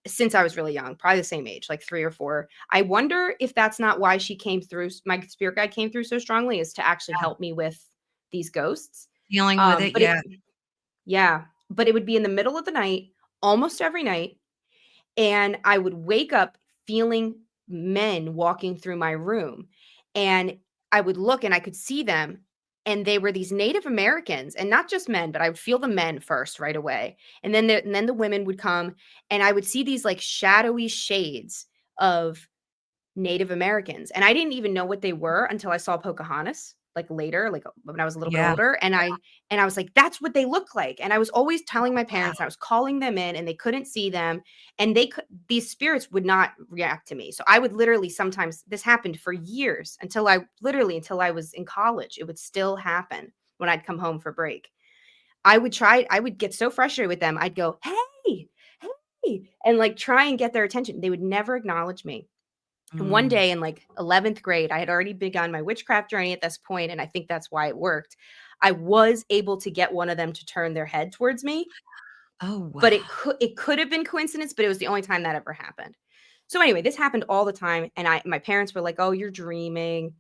since I was really young, probably the same age, like 3 or 4. I wonder if that's not why she came through, my spirit guide came through so strongly, is to actually Yeah. help me with these ghosts. Dealing with it, But it yeah. Yeah, but it would be in the middle of the night, almost every night, and I would wake up feeling men walking through my room, and I would look and I could see them, and they were these Native Americans, and not just men, but I would feel the men first right away, and then the women would come, and I would see these, like, shadowy shades of Native Americans, and I didn't even know what they were until I saw Pocahontas, like, later, like, when I was a little bit Yeah. older, and I was like, "That's what they look like," and I was always telling my Wow. parents, I was calling them in, and they couldn't see them, and these spirits would not react to me, so I would literally sometimes this happened for years until I was in college, it would still happen when I'd come home for break. I would get so frustrated with them, I'd go, "Hey, hey," and, like, try and get their attention, they would never acknowledge me. And one Mm. day in like 11th grade, I had already begun my witchcraft journey at this point, and I think that's why it worked. I was able to get one of them to turn their head towards me, Oh, but wow. it could have been coincidence, but it was the only time that ever happened. So anyway, this happened all the time, and my parents were like, "Oh, you're dreaming,"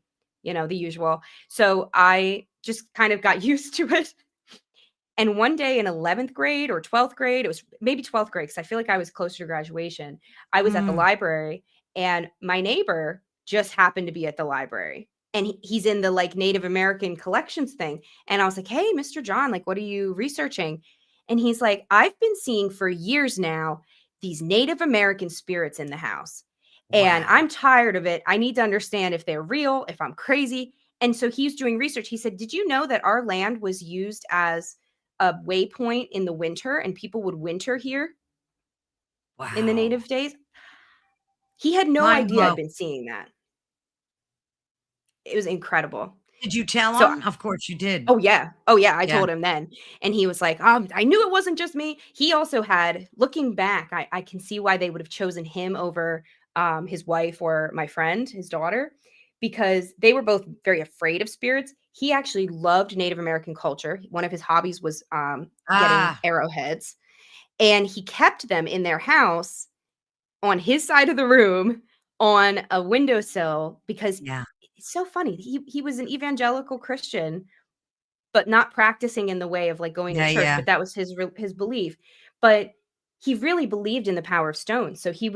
the usual. So I just kind of got used to it. And one day in 11th grade or 12th grade, it was maybe 12th grade because I feel like I was closer to graduation. I was at the Mm. library and my neighbor just happened to be at the library. And he's in the like Native American collections thing. And I was like, "Hey, Mr. John, like, what are you researching?" And he's like, "I've been seeing for years now these Native American spirits in the house. And Wow. I'm tired of it. I need to understand if they're real, if I'm crazy." And so he's doing research. He said, "Did you know that our land was used as a waypoint in the winter and people would winter here in the Wow. native days?" He had no Mind idea I'd blown. been seeing that. It was incredible. Did you tell So him? Of course you did. Oh, yeah. Oh, yeah, I Yeah. told him then, and he was like, I knew it wasn't just me." He also had looking back, I can see why they would have chosen him over, his wife or my friend, his daughter, because they were both very afraid of spirits. He actually loved Native American culture. One of his hobbies was, getting Ah, arrowheads, and he kept them in their house on his side of the room on a windowsill because yeah. it's so funny. He was an evangelical Christian, but not practicing in the way of like going to Yeah, church, yeah. but that was his belief. But he really believed in the power of stones. So he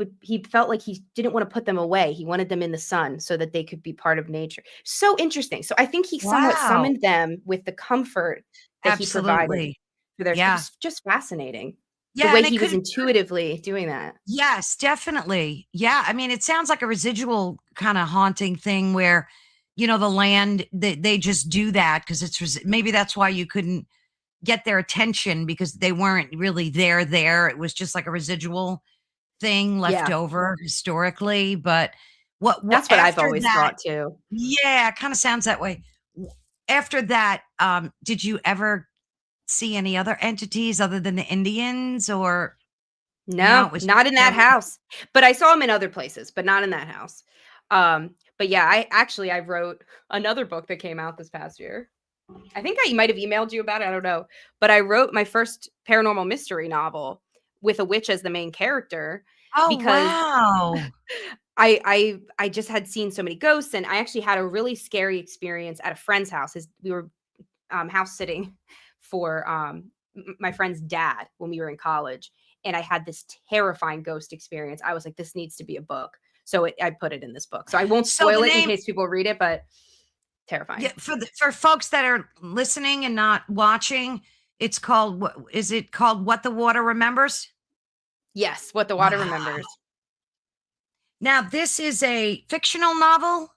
felt like he didn't want to put them away. He wanted them in the sun so that they could be part of nature. So interesting. So I think he somewhat Wow. summoned them with the comfort that he provided Absolutely. for their it Yeah. was just fascinating the Yeah, way and it he was could intuitively doing that. yes, definitely. Yeah, I mean, it sounds like a residual kinda haunting thing where, the land, they just do that because maybe that's why you couldn't get their attention because they weren't really there. It was just like a residual thing left Yeah. over historically, but what That's what I've after always that thought too. yeah, kinda sounds that way. W After that, did you ever see any other entities other than the Indians or no, No, it was not in that them? house, but I saw him in other places, but not in that house. But yeah, I wrote another book that came out this past year. I think I might have emailed you about it, I don't know, but I wrote my first paranormal mystery novel with a witch as the main character Oh, because wow. I just had seen so many ghosts, and I actually had a really scary experience at a friend's house. We were house sitting for my friend's dad when we were in college, and I had this terrifying ghost experience. I was like, "This needs to be a book," so I put it in this book. So I won't So the spoil it in name case people read it, but yeah, terrifying. for folks that are listening and not watching, it's called what is it called What the Water Remembers? Yes, what the water Wow. remembers. Now this is a fictional novel?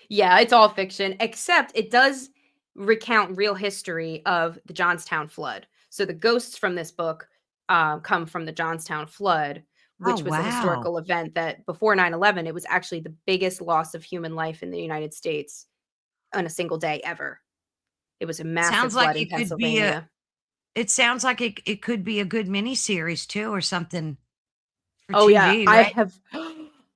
Yeah, it's all fiction, except it does recount real history of the Johnstown flood. So the ghosts from this book come from the Johnstown flood, Oh, which was a wow. historical event that before 9/11, it was actually the biggest loss of human life in the United States on a single day ever. It was a massive Sounds like flood in it could be a Pennsylvania. it sounds like it could be a good miniseries too or something for Oh, yeah, TV, I right? have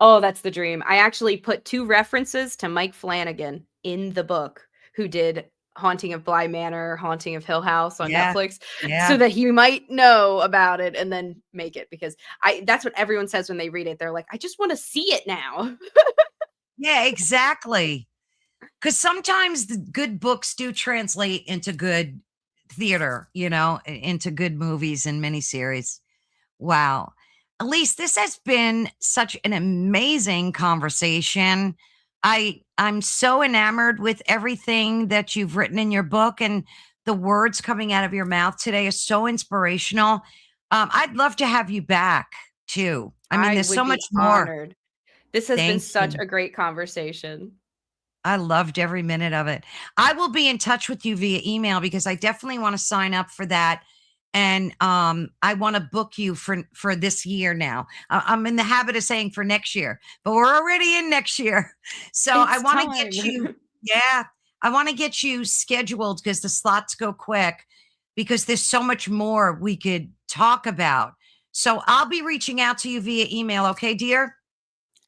Oh, that's the dream. I actually put 2 references to Mike Flanagan in the book, who did Haunting of Bly Manor, Haunting of Hill House on Yeah. Netflix, so Yeah. that he might know about it and then make it, because that's what everyone says when they read it. They're like, "I just wanna see it now." Yeah, exactly. Because sometimes the good books do translate into good theater, into good movies and miniseries. Wow. Elise, this has been such an amazing conversation. I'm so enamored with everything that you've written in your book, and the words coming out of your mouth today are so inspirational. I'd love to have you back too. I mean, I there's would so be much more. honored. This has been Thank such you. a great conversation. I loved every minute of it. I will be in touch with you via email because I definitely want to sign up for that. And I want to book you for this year now. I'm in the habit of saying for next year, but we're already in next year. So I It's want to get you, time. yeah, I want to get you scheduled because the slots go quick because there's so much more we could talk about. So I'll be reaching out to you via email. Okay, dear?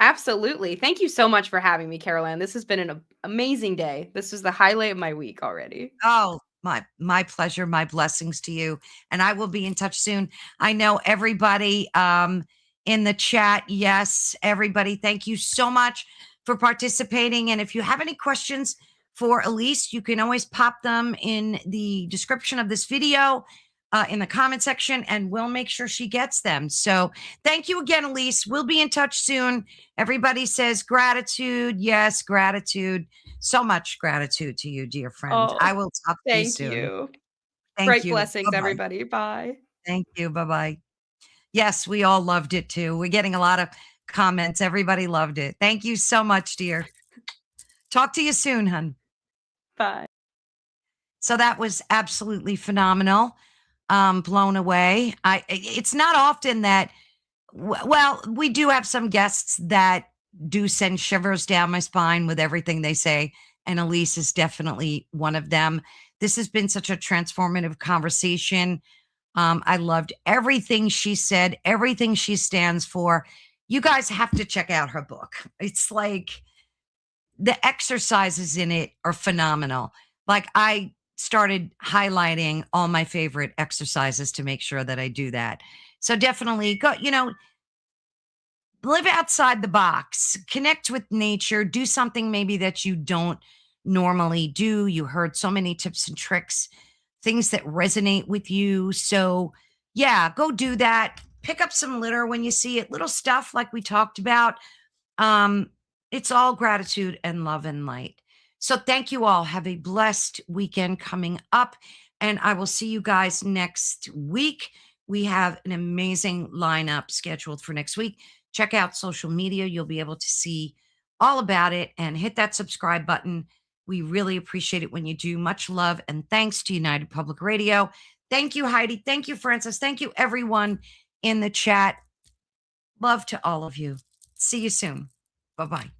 Absolutely. Thank you so much for having me, Caroline. This has been an amazing day. This is the highlight of my week already. Oh, my pleasure, my blessings to you. And I will be in touch soon. I know everybody in the chat. Yes, everybody, thank you so much for participating. And if you have any questions for Elyse, you can always pop them in the description of this video. In the comment section, and we'll make sure she gets them. So, thank you again, Elyse. We'll be in touch soon. Everybody says gratitude. Yes, gratitude. So much gratitude to you, dear friend. I Oh, will talk to you thank soon. you. Thank Bright you. blessings, Bye-bye. everybody. Bye. Thank you. Bye-bye. Yes, we all loved it too. We're getting a lot of comments. Everybody loved it. Thank you so much, dear. Talk to you soon, hun. Bye. So that was absolutely phenomenal. Blown away. It's not often that well, we do have some guests that do send shivers down my spine with everything they say, and Elyse is definitely one of them. This has been such a transformative conversation. I loved everything she said, everything she stands for. You guys have to check out her book. It's like the exercises in it are phenomenal. Like I started highlighting all my favorite exercises to make sure that I do that. So definitely go, live outside the box, connect with nature, do something maybe that you don't normally do. You heard so many tips and tricks, things that resonate with you. So, yeah, go do that. Pick up some litter when you see it, little stuff like we talked about. Um, it's all gratitude and love and light. So, thank you all. Have a blessed weekend coming up, and I will see you guys next week. We have an amazing lineup scheduled for next week. Check out social media. You'll be able to see all about it and hit that subscribe button. We really appreciate it when you do. Much love and thanks to United Public Radio. Thank you, Heidi. Thank you, Francis. Thank you, everyone in the chat. Love to all of you. See you soon. Bye bye.